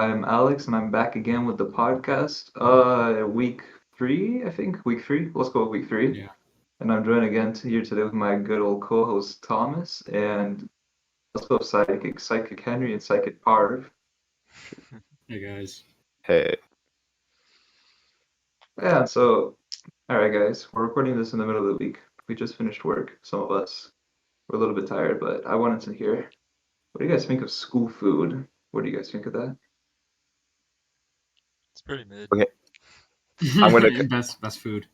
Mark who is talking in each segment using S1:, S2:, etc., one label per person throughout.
S1: I'm Alex, and I'm back again with the podcast. Week three, I think. Week three. Let's go with week three.
S2: Yeah.
S1: And I'm joined again here today with my good old co-host Thomas, and let's go with Psychic Henry, and Psychic Parv.
S2: Hey guys.
S3: Hey,
S1: Yeah. So, all right, guys, we're recording this in the middle of the week. We just finished work. Some of us were a little bit tired, but I wanted to hear, what do you guys think of school food? What do you guys think of that?
S4: It's pretty mid.
S3: okay, I'm gonna, c-
S2: best food.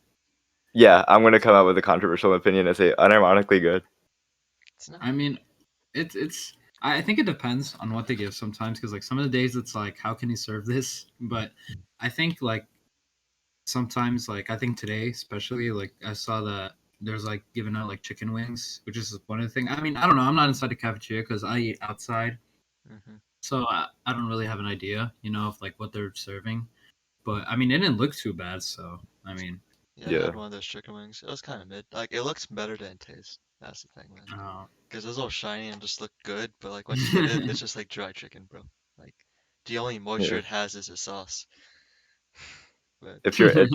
S3: yeah, I'm gonna come out with a controversial opinion and say unironically good.
S4: It's not.
S2: I mean, it's. I think it depends on what they give sometimes because like some of the days it's like how can you serve this, but I think like sometimes like I think today especially like I saw that there's like giving out like chicken wings, which is one of the things. I mean I don't know. I'm not inside the cafeteria because I eat outside,
S4: Mm-hmm.
S2: so I don't really have an idea, of like what they're serving. But I mean it didn't look too bad, so I mean.
S4: Yeah, I
S3: Yeah,
S4: had one of those chicken wings. It was kind of mid. Like, it looks better than it tastes. That's the thing, man.
S2: Uh,
S4: Because it's all shiny and just look good, but like once you get it, it's just like dry chicken, bro. Like, the only moisture
S3: yeah.
S4: it has is the sauce. But
S3: If you're in,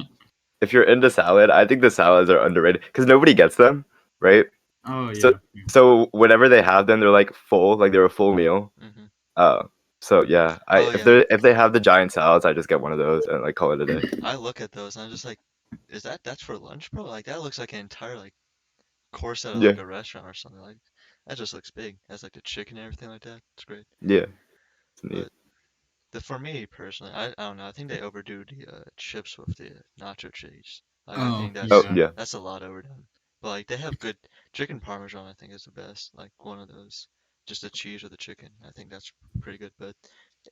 S3: if you're into salad, I think the salads are underrated because nobody gets them, right?
S2: oh
S3: So
S2: yeah.
S3: so whenever they have them, they're like full, like they're a full meal.
S4: mm-hmm.
S3: So yeah, I
S4: Oh
S3: if
S4: yeah,
S3: they have the giant salads, I just get one of those and like call it a day.
S4: I look at those and I'm just like, that's for lunch, bro? Like that looks like an entire like course at
S3: Yeah,
S4: like a restaurant or something. Like that just looks big. Has like the chicken and everything like that. It's great.
S3: yeah, it's neat.
S4: But for me personally, I don't know. I think they overdo the chips with the nacho cheese. Like I
S2: Oh
S4: think
S3: Oh
S2: yeah.
S3: yeah,
S4: that's a lot overdone. But like they have good chicken parmesan. I think is the best. Like one of those, just the cheese or the chicken. I think that's pretty good. But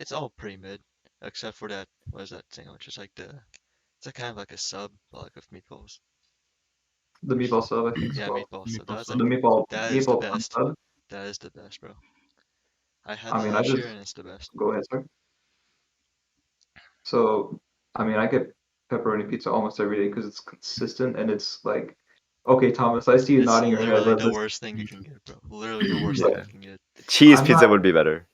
S4: it's all pretty mid, except for that. What is that thing? Which is like it's like kind of like a sub, but like with meatballs.
S1: The meatball sub, I think, is
S4: Yeah,
S1: called.
S4: meatball sub.
S2: Meatball
S4: That's
S1: The
S4: like
S2: sub.
S4: that is the
S1: meatball
S4: best.
S1: sub.
S4: That is the best, bro. I had
S1: I
S4: that
S1: mean, I
S4: last
S1: just
S4: year and it's the best.
S1: go ahead, sir. So, I mean, I get pepperoni pizza almost every day because it's consistent and it's like, okay, Thomas, I see you
S4: It's
S1: nodding your head,
S4: literally
S1: but
S4: the
S1: this,
S4: worst thing you can get, bro. Literally the worst thing
S1: look,
S3: yeah.
S4: you can get.
S3: Cheese
S1: I'm not,
S3: pizza would be better.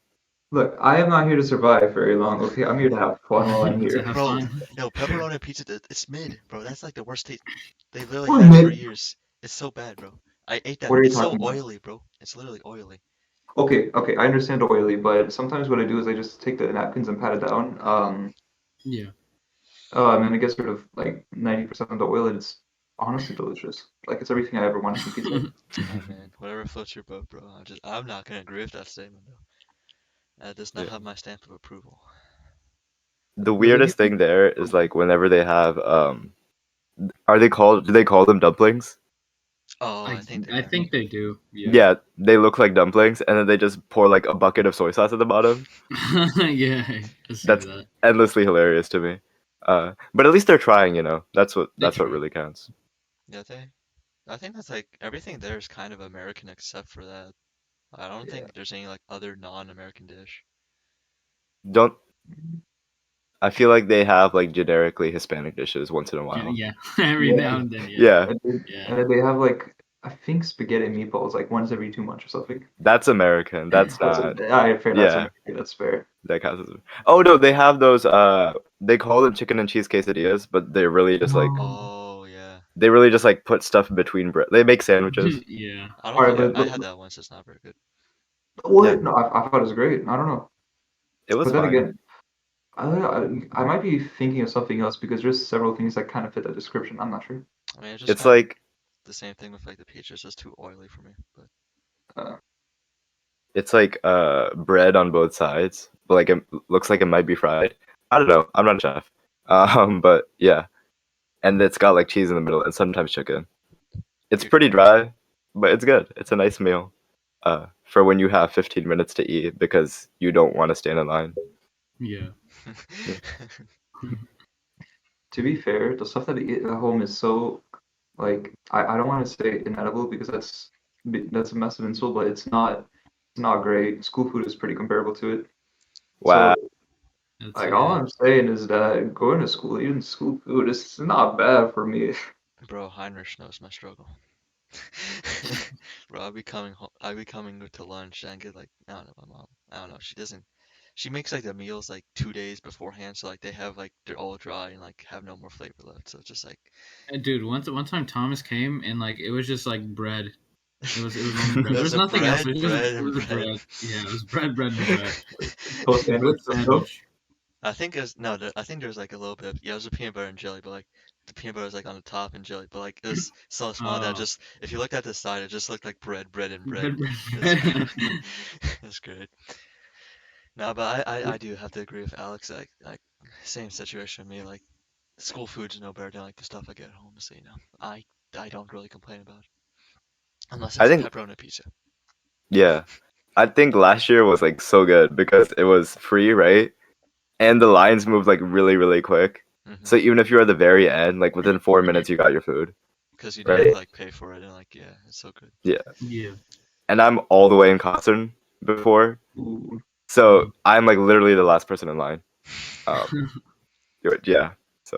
S1: look, I am not here to survive very long, okay? I'm here to have fun while I'm
S2: To
S1: here.
S2: have
S4: Bro,
S2: fun.
S4: no, pepperoni pizza, it's mid, bro. That's like the worst taste. They literally
S1: What
S4: had it for
S1: mid?
S4: years. It's so bad, bro. I ate that.
S1: What are you
S4: It's so
S1: talking about?
S4: oily, bro. It's literally oily.
S1: Okay, I understand oily, but sometimes what I do is I just take the napkins and pat it down,
S2: Yeah.
S1: and then it gets rid of like 90% of the oil, and it's honestly delicious. Like, it's everything I ever wanted from pizza.
S4: Hey, man, whatever floats your boat, bro. I'm not gonna agree with that statement, though. That does not
S3: Yeah.
S4: have my stamp of approval.
S3: The
S1: Does it
S3: weirdest thing there is like whenever they have do they call them dumplings?
S4: Oh, I
S2: I
S4: think they
S2: I
S4: are.
S2: think they do. Yeah.
S3: Yeah, they look like dumplings, and then they just pour like a bucket of soy sauce at the bottom.
S2: Yeah. I see
S3: That's
S2: that.
S3: endlessly hilarious to me. But at least they're trying, you know.
S2: They
S3: That's what
S2: try.
S3: really counts.
S4: Yeah, I think that's like everything there is kind of American except for that. I don't
S1: Yeah.
S4: think there's any like other non-American dish.
S3: Don't I feel like they have like generically Hispanic dishes once in a
S2: Yeah.
S3: while.
S2: Yeah. Every
S1: Yeah,
S2: now and then. Yeah.
S3: Yeah,
S2: Yeah.
S1: and then they have like, I think spaghetti and meatballs like once every 2 months or something.
S3: that's American. That's
S1: That's
S3: not.
S1: fair. That's
S3: Yeah,
S1: American. That's fair.
S3: that counts as. Oh no, they have those. They call them chicken and cheese quesadillas, but they're really just like
S1: Oh.
S4: Oh yeah.
S3: they really just like put stuff in between bread. They make sandwiches.
S2: Yeah.
S4: I
S1: All
S4: don't
S1: right,
S4: think
S3: Yeah,
S4: I had that once. It's not very good.
S3: yeah,
S1: what? No, I thought it was great. I don't know,
S3: it was
S1: but then
S3: fine.
S1: again, I might be thinking of something else because there's several things that kind of fit that description. I'm not sure.
S4: I mean, it's just
S3: It's
S4: kind of
S3: like
S4: the same thing with like the pizza. It's just too oily for me. But
S1: Uh,
S3: bread on both sides, but like it looks like it might be fried. I don't know. I'm not a chef. But yeah, and it's got like cheese in the middle and sometimes chicken. It's
S4: weird.
S3: pretty dry, but it's good. It's a nice meal. For when you have 15 minutes to eat because you don't want to stand in line.
S2: Yeah.
S3: Yeah.
S1: to be fair, the stuff that I eat at home is so like, I don't want to say inedible because that's a massive insult, but it's not great. School food is pretty comparable to it. So
S3: Wow.
S2: That's
S1: like all
S2: yeah.
S1: I'm saying is that going to school, eating school food is not bad for me.
S4: Bro, Heinrich knows my struggle. Bro, I'll be coming to lunch and get like I don't know my mom. I don't know. She doesn't. she makes like the meals like 2 days beforehand, so like they have like they're all dry and like have no more flavor left. So it's just like
S2: Dude, one time Thomas came and like it was just like bread. It was only bread. There
S4: there's
S2: was
S4: a
S2: nothing else.
S4: bread, bread,
S2: It
S4: and
S2: was a
S4: bread.
S2: bread. Yeah, it was bread, and bread.
S1: Toast sandwich,
S2: Good
S1: let's go.
S2: sandwich.
S4: I think there's no, I think there's like a little bit. Yeah, it was a peanut butter and jelly, but like the peanut butter was like on the top and jelly, but like it was so small that
S2: Oh,
S4: just if you looked at the side, it just looked like bread, bread, and bread. It's
S2: bread.
S4: great. It's great. No, but I do have to agree with Alex. Like same situation with me. Like school food's no better than like the stuff I get at home. So I don't really complain about it unless
S3: I
S4: it's
S3: think
S4: pepperoni pizza.
S3: yeah. I think last year was like so good because it was free, right? And the lines moved like really, really quick.
S4: Mm-hmm.
S3: So even if you're at the very end, like within 4 minutes, you got your food,
S4: Because you didn't have
S3: right?
S4: to like pay for it and like yeah, it's so good.
S3: Yeah.
S2: Yeah.
S3: And I'm all the way in Costin before,
S1: Ooh.
S3: so I'm like literally the last person in line. Um, yeah. So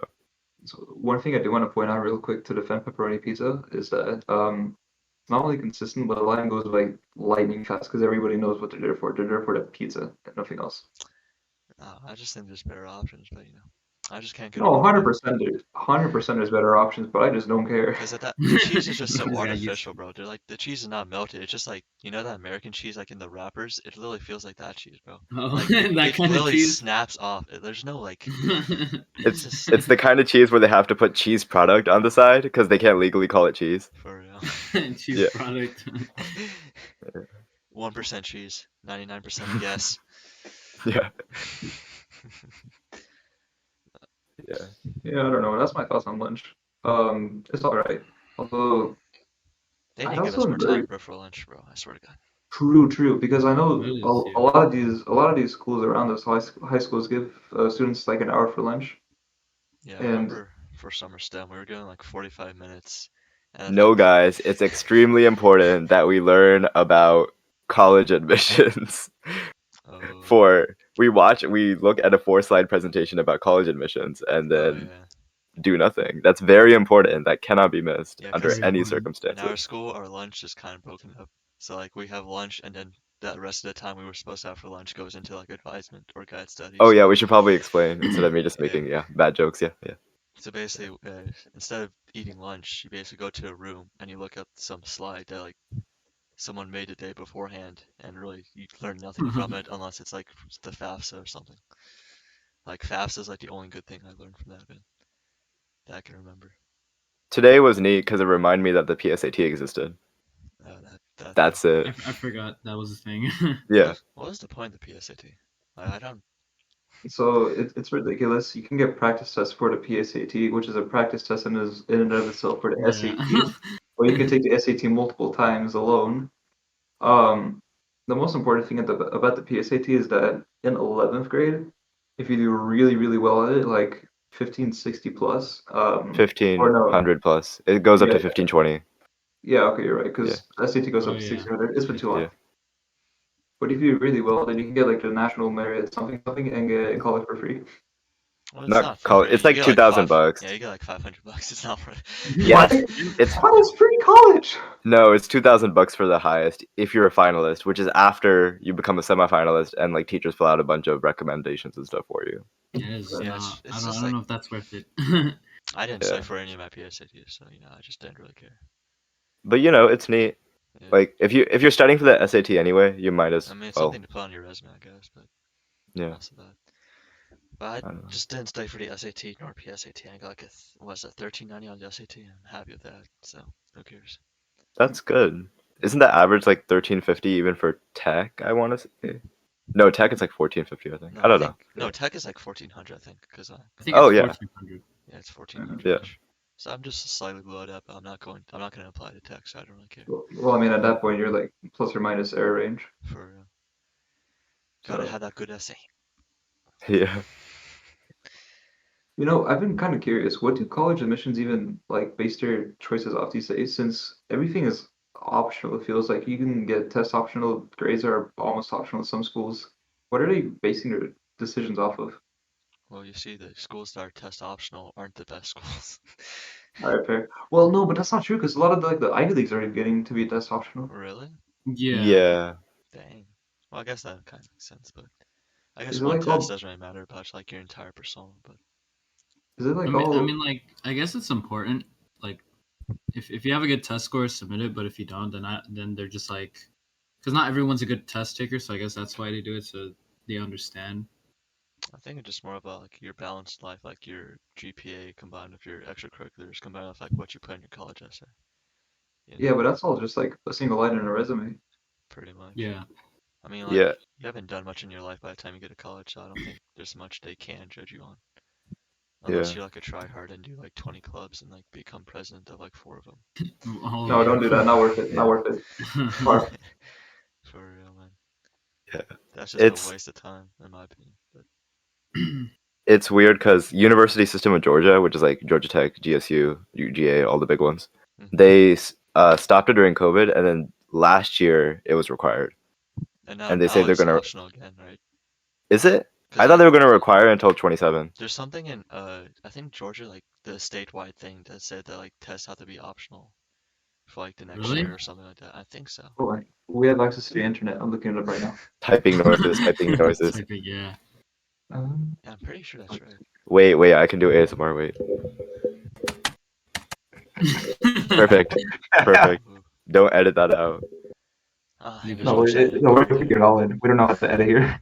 S1: So one thing I do want to point out real quick to defend pepperoni pizza is that it's not only consistent, but the line goes like lightning fast because everybody knows what they're there for. They're there for the pizza and nothing else.
S4: I just think there's better options, but I just can't get
S1: No,
S4: over the
S1: 100% there's 100% there's better options, but I just don't care.
S4: because that the cheese is just so
S2: This guy used
S4: artificial, bro. They're like the cheese is not melted. It's just like that American cheese like in the wrappers. It literally feels like that cheese, bro.
S2: oh,
S4: Like
S2: that
S4: it
S2: kind of
S4: literally
S2: cheese.
S4: snaps off. There's no like. It's
S3: it's
S4: just
S3: it's the kind of cheese where they have to put cheese product on the side because they can't legally call it cheese.
S4: for real.
S2: Cheese
S3: Yeah.
S2: product.
S4: 1% cheese, 99% yes.
S3: Yeah. Yeah.
S1: Yeah, I don't know. That's my thoughts on lunch. It's all right. Although
S4: They
S1: I
S4: need to give
S1: also
S4: us
S1: am
S4: more time,
S1: very
S4: bro, for lunch, bro. I swear to God.
S1: true because I know
S2: It is,
S1: a
S2: yeah.
S1: lot of these schools around us, high schools give students like an hour for lunch,
S4: Yeah, I
S1: and
S4: remember for summer STEM we were getting like 45 minutes, and then
S3: No,
S4: like
S3: guys, it's extremely important that we learn about college admissions.
S4: oh
S3: We look at a 4 slide presentation about college admissions and
S4: oh
S3: then
S4: yeah
S3: do nothing. That's very important. That cannot be missed
S4: yeah,
S3: under
S4: because
S2: Very
S3: any
S2: important.
S4: in our
S3: circumstances.
S4: school our lunch is kind of broken up. So like we have lunch, and then that rest of the time we were supposed to have for lunch goes into like advisement or guide
S3: Oh
S4: studies.
S3: yeah, we should probably explain instead of me just
S4: Yeah.
S3: making bad jokes. Yeah, yeah.
S4: So basically, instead of eating lunch, you basically go to a room and you look up some slide that like someone made the day beforehand, and really you learn nothing from it unless it's like the FAFSA or something. Like FAFSA is like the only good thing I learned from that bit that I can remember.
S3: Today was neat because it reminded me that the PSAT existed.
S4: That too.
S3: That's it.
S2: I forgot that was a thing.
S3: Yeah.
S4: What was the point of the PSAT? I don't.
S1: so it's ridiculous. You can get practice tests for the PSAT, which is a practice test in and of itself for the
S2: Yeah.
S1: SAT, or you can take the SAT multiple times alone. Um, the most important thing about the PSAT is that in 11th grade, if you do really, really well at it, like 1560 plus, or no,
S3: 1500 plus. It goes up
S1: yeah,
S3: to 1520.
S1: yeah, okay, you're right,
S3: Yeah.
S1: because SAT goes
S2: Oh
S1: up to
S2: yeah.
S1: 1600. It's been too long.
S3: Yeah.
S1: But if you do really well, then you can get like the national merit something something and get college for free.
S4: Well, it's
S3: Not
S4: not for
S3: college.
S4: free.
S3: It's
S4: You
S3: like
S4: get like
S3: 2000
S4: five.
S3: bucks.
S4: Yeah, you get like $500. It's not for.
S3: Yeah,
S1: What?
S3: it's
S1: What is free college?
S3: no, it's 2000 bucks for the highest if you're a finalist, which is after you become a semifinalist and like teachers fill out a bunch of recommendations and stuff for you.
S2: It is
S4: Yeah,
S2: not.
S4: it's
S2: I
S4: just
S2: don't
S4: like
S2: know if that's worth it.
S4: I didn't study
S3: Yeah.
S4: for any of my PSATs, so I just didn't really care.
S3: But it's neat.
S4: Yeah.
S3: Like if you're studying for the SAT anyway, you might
S4: I
S3: as
S4: mean, it's
S3: well.
S4: something to put on your resume, I guess, but
S3: Yeah.
S4: that's about. But
S3: I
S4: I
S3: don't know.
S4: just didn't study for the SAT nor PSAT. I got like was it 1390 on the SAT? I'm happy with that. So who cares?
S3: That's good. Isn't the average like 1350 even for tech, I want to say? No, tech is like 1450, I think.
S4: No,
S3: I
S4: I
S3: don't know.
S4: think no tech is like 1400. I think because
S2: I think
S3: Oh
S2: it's
S3: yeah.
S2: 1400.
S4: yeah, it's
S1: Mhm.
S4: 1400
S3: Yeah.
S4: ish. So I'm just slightly below that, but I'm not going. I'm not going to apply to tech, so I don't really care.
S1: Well, I mean, at that point, you're like plus or minus error range.
S4: For gotta
S1: So,
S4: have that good essay.
S3: Yeah.
S1: I've been kind of curious. What do college admissions even like base their choices off these days? Since everything is optional, it feels like you can get test optional. Grades are almost optional in some schools. What are they basing their decisions off of?
S4: Well, you see, the schools that are test optional aren't the best schools.
S1: All right, fair. Well, no, but that's not true because a lot of the Ivy Leagues are getting to be test optional.
S4: Really?
S2: Yeah.
S3: Yeah.
S4: Dang. Well, I guess that kind of makes sense, but I
S1: Is
S4: guess
S1: it
S4: one
S1: like
S4: test
S1: all?
S4: doesn't really matter about like your entire persona, but
S1: Is it
S2: I
S1: like
S2: mean, I
S1: all?
S2: mean, like, I guess it's important. Like, if you have a good test score, submit it. But if you don't, then they're just like, because not everyone's a good test taker. So I guess that's why they do it, so they understand.
S4: I think it's just more of a like your balanced life, like your GPA combined with your extracurriculars, combined with like what you put in your college essay. You
S1: Yeah,
S4: know,
S1: but that's all just like a single line in a resume.
S4: pretty much.
S2: Yeah.
S4: I mean, like
S3: Yeah,
S4: you haven't done much in your life by the time you get to college, so I don't think there's much they can judge you on, unless
S3: yeah.
S4: you're like a try hard and do like 20 clubs and like become president of like 4 of them.
S2: Oh
S1: No,
S2: yeah.
S1: don't do that. Not worth it. Not
S3: Yeah.
S1: worth it. Parv.
S4: For real, man.
S3: Yeah.
S4: That's just a
S3: It's
S4: waste of time, in my opinion. But
S3: it's weird because University System of Georgia, which is like Georgia Tech, GSU, UGA, all the big ones,
S4: mhm.
S3: they stopped it during COVID, and then last year it was required,
S4: And now
S3: and they say
S4: now
S3: they're
S4: it's
S3: gonna.
S4: optional again, right?
S3: Is it?
S4: Because
S3: I thought
S4: like
S3: they were gonna require it until 27.
S4: there's something in I think Georgia, like the statewide thing that said that like tests have to be optional for like the next
S2: Really?
S4: year or something like that. I think so.
S1: Oh, we have access to the internet. I'm looking it up right now.
S3: Typing noises, typing
S2: It's
S3: noises.
S2: like yeah.
S4: Yeah, I'm pretty sure that's right.
S3: Wait, I can do ASMR. Wait, perfect, perfect.
S4: Ooh.
S3: Don't edit that out.
S4: Ah,
S2: Leave it
S4: English
S1: No,
S2: in.
S1: we
S4: professor,
S1: no,
S4: good
S1: we're
S4: old
S1: gonna
S4: days.
S1: figure it all in. We don't know how to edit here.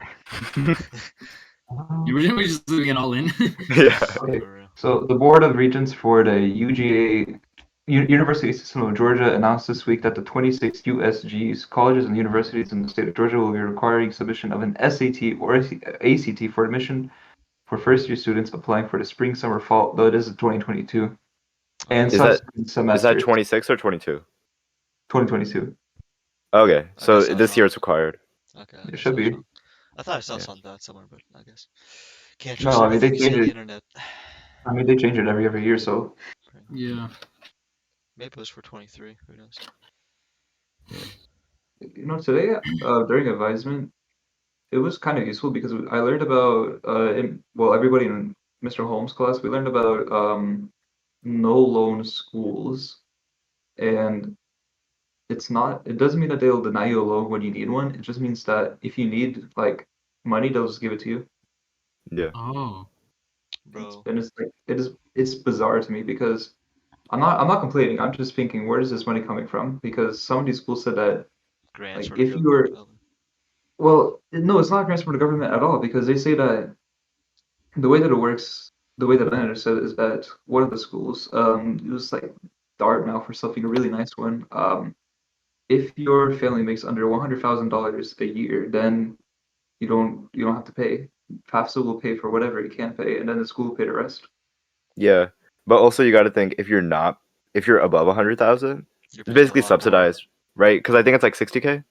S2: You were just leaving it all in.
S3: Yeah.
S1: Okay,
S4: For real.
S1: so the Board of Regents for the UGA, University System of Georgia, announced this week that the 26 USGs, colleges and universities in the state of Georgia, will be requiring submission of an SAT or ACT for admission for first-year students applying for the spring, summer, fall, though it is 2022, and
S4: Okay.
S3: Is that
S1: subsequent
S3: is that
S1: semesters,
S3: 26 or 22?
S1: 2022.
S3: Okay,
S4: I
S3: so
S4: guess I was
S3: this year
S4: wrong.
S3: it's required.
S4: Okay, I
S1: It
S4: guess I
S1: should
S4: was
S1: be.
S4: wrong. I thought I saw
S3: Yeah.
S4: that somewhere, but I guess can't trust
S1: No, I mean they
S4: everything you see
S1: change
S4: on the
S1: it.
S4: internet.
S1: I mean they change it every year, so
S4: Pretty much.
S2: Yeah.
S4: Maybe it was for 23. Who knows?
S1: today during advisement, it was kind of useful because I learned about everybody in Mr. Holmes' class, we learned about no loan schools, and it doesn't mean that they'll deny you a loan when you need one. It just means that if you need like money, they'll just give it to you.
S3: Yeah.
S2: Oh.
S4: Bro,
S1: And it's bizarre to me because I'm not complaining. I'm just thinking, where is this money coming from? Because some of these schools said that
S4: grants
S1: like
S4: for the
S1: if you
S4: government,
S1: were
S4: probably.
S1: well, no, it's not grants from the government at all because they say that the way that it works, the way that I understood it is that one of the schools, it was like Dartmouth or something, a really nice one. If your family makes under $100,000 a year, then you don't have to pay. FAFSA will pay for whatever it can pay, and then the school will pay the rest.
S3: Yeah, but also you got to think if you're above 100,000,
S4: You're
S3: it's
S4: paying a
S3: basically
S4: lot more.
S3: subsidized, right? Because I think it's like 60K.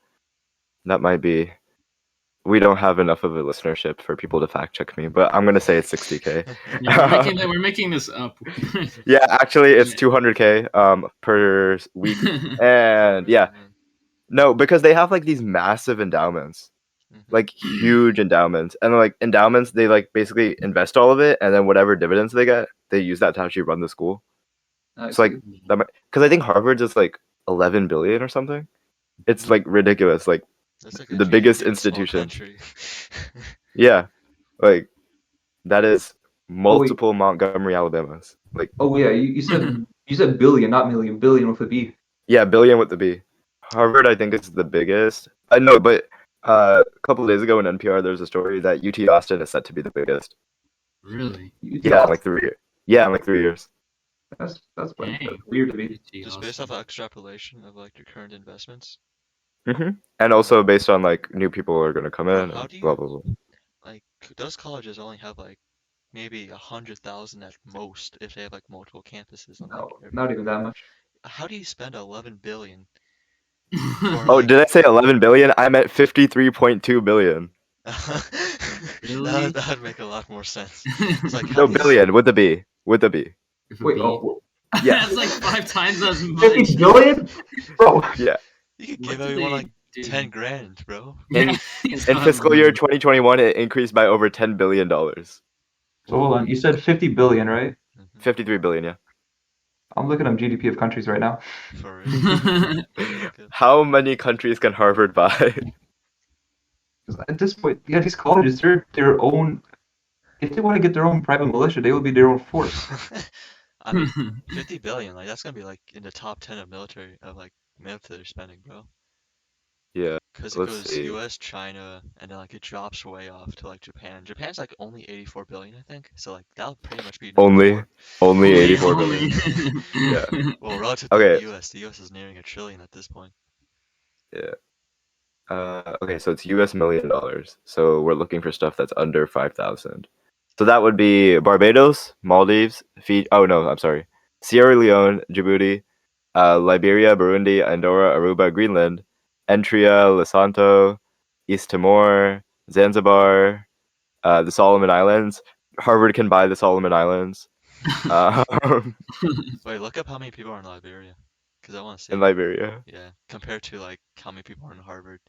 S3: That might be. We don't have enough of a listenership for people to fact check me, but I'm gonna say it's 60K.
S2: Yeah, we're making this up.
S3: Yeah, actually, it's 200K per week,
S4: For
S3: and yeah,
S4: real, man.
S3: no, because they have like these massive endowments,
S4: Hmm.
S3: like huge endowments, and like endowments, they like basically invest all of it, and then whatever dividends they get, they use that to actually run the school.
S1: I
S3: So like
S1: see.
S3: that, because I think Harvard's is like 11 billion or something. It's like ridiculous, like
S4: That's like a
S3: the biggest
S4: GDP of a small
S3: institution.
S4: country.
S3: Yeah, like that is
S1: Oh wait.
S3: multiple Montgomery Alabamas. Like
S1: Oh yeah. You said billion, not million. Billion with a B.
S3: yeah, billion with the B. Harvard, I think, is the biggest. I know, but a couple of days ago in NPR, there's a story that UT Austin is set to be the biggest.
S2: Really?
S1: UT
S3: Yeah, in like
S1: Austin.
S3: 3 years. Yeah, in like 3 years.
S1: That's funny. That's
S2: Dang.
S1: weird to me.
S2: UT
S4: Just based off
S2: Austin.
S4: of extrapolation of like your current investments.
S3: And
S4: Bro,
S3: also based on like new people are gonna come
S4: bro,
S3: in
S4: how
S3: and
S4: do
S3: blah
S4: you
S3: blah blah.
S4: like those colleges only have like maybe 100,000 at most if they have like multiple campuses on like
S1: No,
S4: every
S1: not even that much.
S4: how do you spend 11 billion for
S3: Oh,
S4: like
S3: did I say 11 billion? I meant 53.2 billion.
S4: that
S2: Really?
S4: would make a lot more sense. It's like how
S3: No,
S4: do you
S3: billion with the B. With the B.
S2: With a
S1: Wait.
S2: B.
S1: Oh,
S3: Yeah,
S2: That's like 5 times as
S1: 50
S2: much.
S1: billion, bro.
S3: yeah.
S4: you could
S2: What
S4: give
S2: did
S4: everyone
S2: they
S4: like
S2: do?
S4: 10 grand, bro.
S2: Yeah,
S3: In
S2: you
S3: in
S2: still have
S3: fiscal year
S2: money.
S3: 2021, it increased by over $10 billion.
S1: So hold on. You said 50 billion, right?
S4: Hmm.
S3: 53 billion, yeah.
S1: I'm looking up GDP of countries right now.
S4: For real. Let me look up.
S3: How many countries can Harvard buy?
S1: 'Cause at this point, yeah, these colleges, they're their own. If they want to get their own private militia, they will be their own force.
S4: I mean, 50 billion, like that's gonna be like in the top 10 of military spending, bro.
S3: Yeah.
S4: Because it
S3: Let's
S4: goes
S3: see.
S4: US, China, and then like it drops way off to like Japan. Japan's like only 84 billion, I think. So like that'll pretty much be number
S3: Only
S4: 4.
S3: only
S2: only,
S3: 84
S2: only.
S3: billion. Yeah.
S4: Well, relative to
S3: Okay.
S4: the US is nearing a trillion at this point.
S3: Yeah. Okay, so it's US $1 million. So we're looking for stuff that's under 5,000. So that would be Barbados, Maldives, Fiji. Oh no, I'm sorry. Sierra Leone, Djibouti, Liberia, Burundi, Andorra, Aruba, Greenland, Eritrea, Lesotho, East Timor, Zanzibar, the Solomon Islands. Harvard can buy the Solomon Islands.
S4: Wait, look up how many people are in Liberia. Because I want to
S3: In
S4: see.
S3: Liberia.
S4: Yeah, compared to like how many people are in Harvard.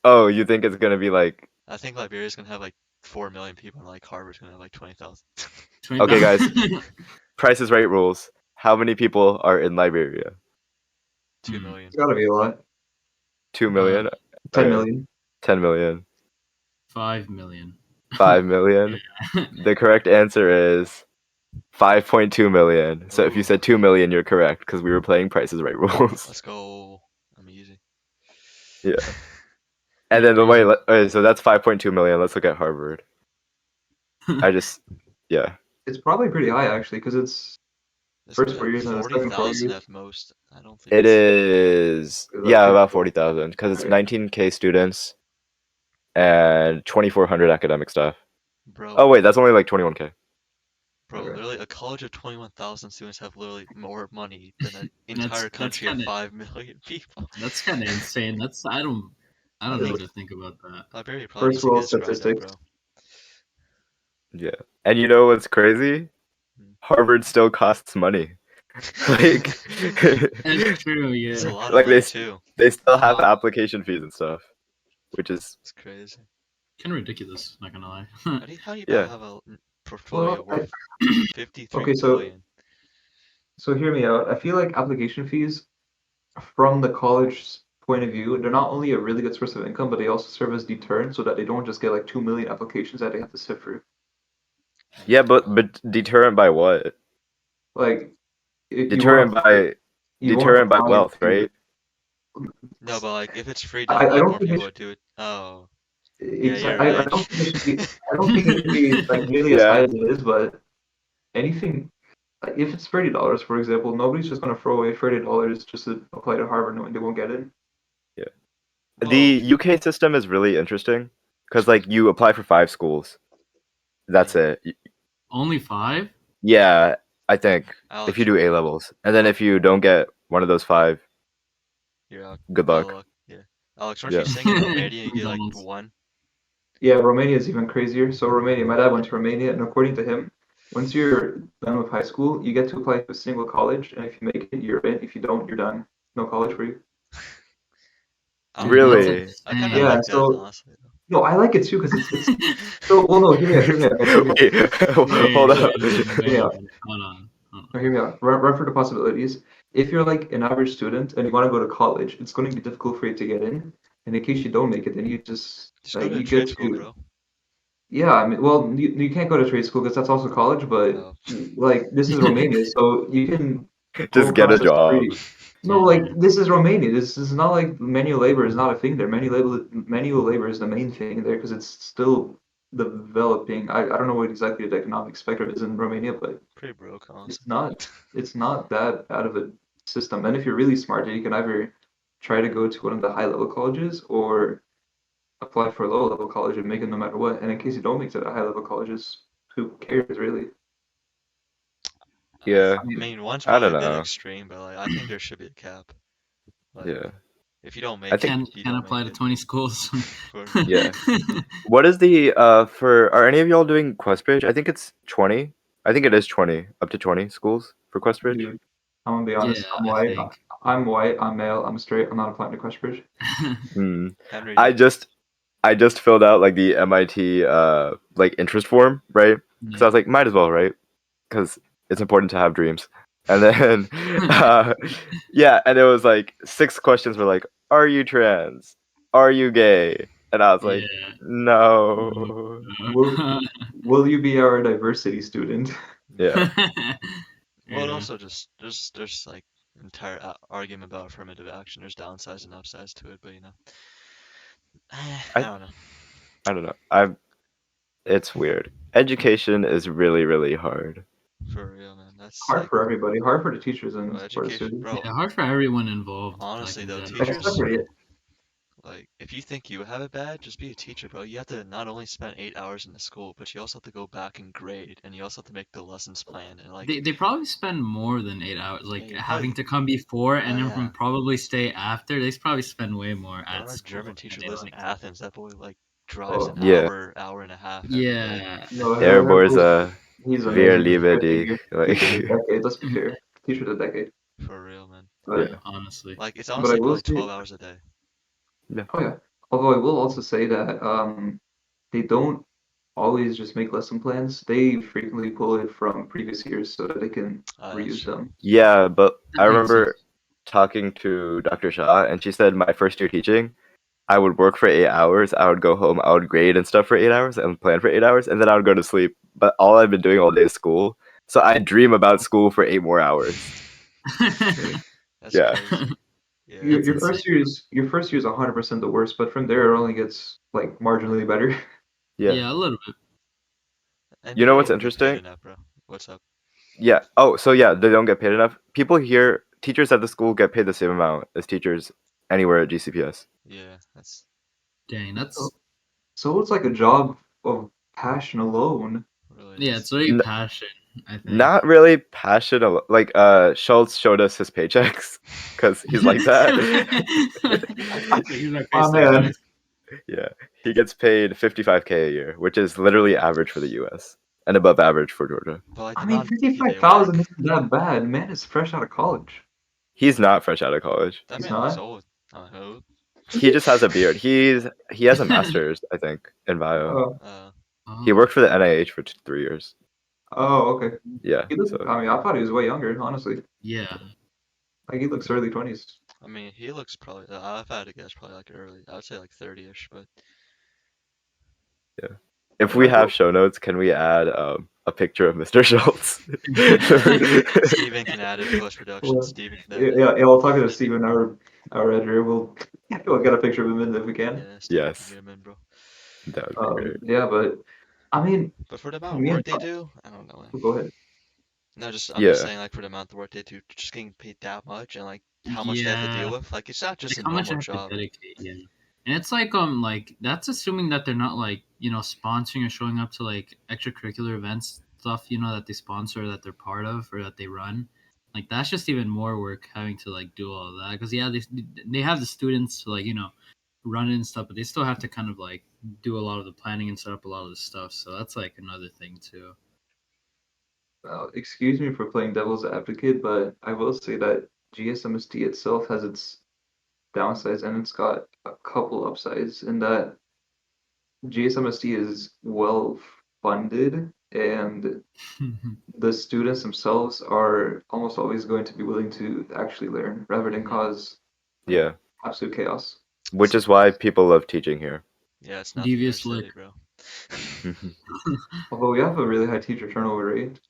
S3: Oh, you think it's gonna be like?
S4: I think Liberia's gonna have like 4 million people and like Harvard's gonna have like 20,000.
S3: Okay, guys.
S2: 20,000.
S3: Price is Right rules. How many people are in Liberia?
S4: 2 million.
S1: It's gotta be a lot.
S3: 2 million.
S1: 10
S3: Okay.
S1: million.
S3: 10 million.
S2: 5 million.
S3: 5 million. The correct answer is 5.2 million. So if you
S4: Ooh.
S3: said 2 million, you're correct because we were playing Price is Right rules.
S4: Let's go. I'm easy.
S3: Yeah. And then wait, okay, so that's 5.2 million. Let's look at Harvard. Yeah.
S1: It's probably pretty high actually, because it's
S4: It's
S1: first
S4: like
S1: 4 years and the second 4
S4: 40,000
S1: years.
S4: at most. I don't think
S3: It
S4: it's
S3: is,
S1: Is that
S3: yeah,
S1: true?
S3: about 40,000 because it's
S1: Okay.
S3: 19K students and 2,400 academic staff.
S4: bro.
S3: Oh wait, that's only like 21K.
S4: Bro,
S1: Okay.
S4: literally a college of 21,000 students have literally more money than an
S2: That's
S4: entire country of
S2: kinda
S4: 5 million people.
S2: that's kind of insane. I don't
S4: I
S2: know
S4: think
S2: to think about that.
S4: Liberia probably needs
S1: First
S4: to get
S1: world
S4: its grind up,
S1: statistics.
S4: bro.
S3: Yeah. And you know what's crazy?
S4: Hmm.
S3: Harvard still costs money. Like,
S2: That's true, yeah.
S4: It's a lot of
S3: like
S4: money too.
S3: they still have application fees and stuff, which is
S4: It's crazy.
S2: Kind of ridiculous, not gonna lie.
S4: How do you
S3: yeah.
S4: have a portfolio
S1: Well,
S4: worth 53
S1: okay,
S4: billion?
S1: so hear me out. I feel like application fees, from the college's point of view, they're not only a really good source of income, but they also serve as deterrent so that they don't just get like 2 million applications that they have to sift through.
S3: Yeah, but deterrent by what?
S1: Like, if you
S3: Deterrent
S1: want to
S3: by
S1: you want to
S3: deterrent by
S1: apply
S3: wealth,
S1: to,
S3: right?
S4: No, but like if it's free, then
S1: I
S4: a lot
S1: don't
S4: more
S1: think it
S4: people
S1: should,
S4: would do it. Oh, yeah, you're
S1: I
S4: right.
S1: don't think it should be, I don't think it should be like nearly as high
S3: Yeah.
S1: as it is, but anything, like if it's $30, for example, nobody's just gonna throw away $30 just to apply to Harvard knowing they won't get in.
S3: Yeah.
S4: Whoa.
S3: The UK system is really interesting because like you apply for 5 schools. That's
S4: Yeah.
S3: it.
S2: Only 5?
S3: Yeah, I think if
S4: Alex,
S3: you do A levels, and then if you don't get one of those 5,
S4: you're out.
S3: good
S4: Bad
S3: luck.
S4: luck. Yeah. Alex, aren't
S3: Yeah.
S4: you saying in Romania you get like
S2: McDonald's.
S4: 1?
S1: Yeah, Romania is even crazier. So Romania, my dad went to Romania, and according to him, once you're done with high school, you get to apply to a single college, and if you make it, you're in. If you don't, you're done. No college for you.
S4: I don't
S2: Dude, that's
S4: know.
S3: Really?
S4: I kind of
S2: insane.
S1: Yeah,
S4: like that,
S1: so
S4: honestly.
S1: no, I like it too because it's so well. No, hear me out. No, hear me out.
S3: Wait, hold
S2: Wait,
S3: up.
S2: wait, wait,
S1: Hear me
S2: wait,
S1: out.
S2: wait. Hold on.
S1: No, hear me out. Run for the possibilities. If you're like an average student and you want to go to college, it's going to be difficult for you to get in. And in case you don't make it, then you just
S4: Just go
S1: like
S4: to
S1: you
S4: trade
S1: get
S4: school,
S1: to.
S4: bro.
S1: Yeah, I mean, well, you can't go to trade school because that's also college, but
S4: Oh.
S1: like this is Romania, so you can go
S3: Just get a
S1: process
S3: job.
S1: pretty. No, like this is Romania. This is not like manual labor is not a thing there. Manual labor is the main thing there because it's still developing. I don't know what exactly the economic spectrum is in Romania, but
S4: Pretty broke, honestly.
S1: it's not it's not that bad of a system. And if you're really smart, then you can either try to go to one of the high level colleges or apply for a low level college and make it no matter what. And in case you don't make it to the high level colleges, who cares really?
S3: Yeah,
S1: I mean,
S4: mean, one's
S3: I
S4: probably
S3: don't
S4: a bit
S3: know.
S4: extreme, but like I think there should be a cap. Like
S3: Yeah,
S4: if you don't
S3: I
S4: make
S3: think
S4: it,
S2: Can
S4: you
S2: can
S4: don't
S2: apply
S4: make
S2: to
S4: it.
S2: 20 schools.
S4: For
S3: yeah. What is the are any of y'all doing Questbridge? I think it's 20. I think it is 20, up to 20 schools for Questbridge.
S1: dude, I'm gonna be
S2: Yeah,
S1: honest. I'm
S2: I
S1: white.
S2: think.
S1: I'm white. I'm male. I'm straight. I'm not applying to Questbridge.
S3: Hmm.
S4: Henry,
S3: I just filled out like the MIT like interest form, right? Because I was like, might as well, right? Because it's important to have dreams. And then yeah, and it was like 6 questions were like, are you trans? Are you gay? And I was like,
S2: Yeah.
S3: no.
S1: Will you be our diversity student?
S3: Yeah.
S4: Well, it
S2: Yeah.
S4: also just there's like entire argument about affirmative action. There's downsides and upsides to it, but I
S3: I
S4: don't know.
S3: I don't know. It's weird. Education is really, really hard.
S4: For real, man. That's
S1: Hard
S4: like,
S1: for everybody. Hard for the teachers
S4: bro,
S1: and for the
S4: education,
S1: students.
S4: bro.
S2: Yeah, hard for everyone involved, like
S4: Honestly
S2: in
S4: though,
S2: general.
S4: teachers,
S1: Especially
S4: like, if you think you have it bad, just be a teacher, bro. You have to not only spend 8 hours in the school, but you also have to go back and grade, and you also have to make the lessons plan, and like,
S2: They probably spend more than 8 hours,
S4: yeah,
S2: like
S4: you
S2: having
S4: probably,
S2: to come before and then
S4: yeah.
S2: probably stay after. They probably spend way more
S4: Bro,
S2: at
S4: our
S2: school
S4: German
S2: than
S4: teacher
S2: they
S4: lives in
S2: like.
S4: Athens. That boy like drives
S1: oh
S4: an
S3: Yeah.
S4: hour and a half every day.
S2: Yeah.
S1: no,
S3: Der
S1: Herbert's
S3: Borza,
S1: he's
S3: wir
S1: amazing.
S3: liebe dich.
S1: Teacher of the
S3: Like,
S1: decade. Let's be fair. Teacher of the decade.
S4: For real, man.
S1: But
S3: yeah.
S2: Honestly.
S4: Like, it's
S1: but I
S4: honestly
S1: will
S4: probably
S1: say,
S4: 12 hours a day.
S1: oh yeah. Although I will also say that they don't always just make lesson plans. They frequently pull it from previous years so that they can
S4: That's
S1: reuse
S4: true.
S1: them.
S3: Yeah, but
S2: That
S3: I
S2: makes sense.
S3: remember talking to Dr. Shah, and she said my first year teaching, I would work for 8 hours. I would go home. I would grade and stuff for 8 hours and plan for 8 hours, and then I would go to sleep. But all I've been doing all day is school. So I dream about school for 8 more hours.
S4: That's
S3: Yeah.
S4: crazy. Yeah,
S1: Your
S2: That's
S1: your
S2: insane.
S1: first year is 100% the worst, but from there it only gets like marginally better.
S3: Yeah.
S2: Yeah, a little bit.
S4: and
S3: You know
S4: people
S3: what's
S4: don't get paid
S3: interesting?
S4: enough, bro. What's up?
S3: Yeah. Oh, so yeah, they don't get paid enough. People here, teachers at the school get paid the same amount as teachers anywhere at GCPS.
S4: Yeah, that's
S2: Dang,
S1: So,
S2: that's
S1: so it's like a job of passion alone.
S4: really
S2: yeah,
S4: is.
S2: it's very
S3: N-
S2: passion, I think.
S3: Not really passion. Like Schultz showed us his paychecks because he's like that.
S2: He's like,
S1: Oh
S2: "Hey,
S1: man,
S2: guys."
S3: Yeah, he gets paid 55K a year, which is literally average for the U.S. and above average for Georgia.
S4: But like the
S1: I mean,
S4: amount of day they
S1: 55,000
S4: work,
S1: isn't that bad. Man is fresh out of college.
S3: He's not fresh out of college.
S4: that
S1: He's
S4: man looks
S1: not.
S4: old. I hope.
S3: He just has a beard. He has a master's, I think, in bio.
S1: Oh,
S3: He
S2: Oh,
S3: worked for the NIH for 3 years.
S1: oh, okay.
S3: Yeah,
S1: He looks.
S3: so
S1: I mean, I thought he was way younger, honestly.
S2: yeah.
S1: Like he looks early 20s.
S4: I mean, he looks probably. If I had to guess, probably like early. I would say like 30ish, but
S3: yeah. If we
S1: That's
S3: have
S1: all.
S3: show notes, can we add a picture of Mr. Schultz?
S4: Steven can add it post production.
S1: Well,
S4: Steven can
S1: yeah,
S4: edit
S1: yeah,
S4: it.
S1: yeah, we'll talk to Steven, our editor. We'll get a picture of him in if we can.
S4: Yeah, Steven can
S3: Yes,
S4: get him in, bro.
S3: that would be great.
S1: Yeah, but I mean,
S4: But for the amount of
S1: me and
S4: work they do, I don't know, man.
S1: go ahead.
S4: No, I'm just
S3: Yeah,
S4: saying, like, for the amount of work they do, just getting paid that much and like how much they have to deal
S2: Yeah.
S4: with, like it's not just
S2: Like
S4: a
S2: how much I
S4: normal
S2: have to
S4: job.
S2: dedicate, yeah. And it's like that's assuming that they're not like, sponsoring or showing up to like extracurricular events stuff, that they sponsor, that they're part of or that they run. Like that's just even more work having to like do all of that. Because yeah, they have the students to like, run it and stuff, but they still have to kind of like do a lot of the planning and set up a lot of the stuff. So that's like another thing too.
S1: Excuse me for playing devil's advocate, but I will say that GSMST itself has its downsides and it's got a couple upsides in that GSMST is well funded and the students themselves are almost always going to be willing to actually learn rather than
S4: Mhm.
S1: cause
S3: yeah.
S1: absolute chaos.
S3: Which is why people love teaching here.
S4: Yeah, it's not the inner
S2: Devious
S4: city,
S2: look.
S4: bro.
S1: Although we have a really high teacher turnover rate.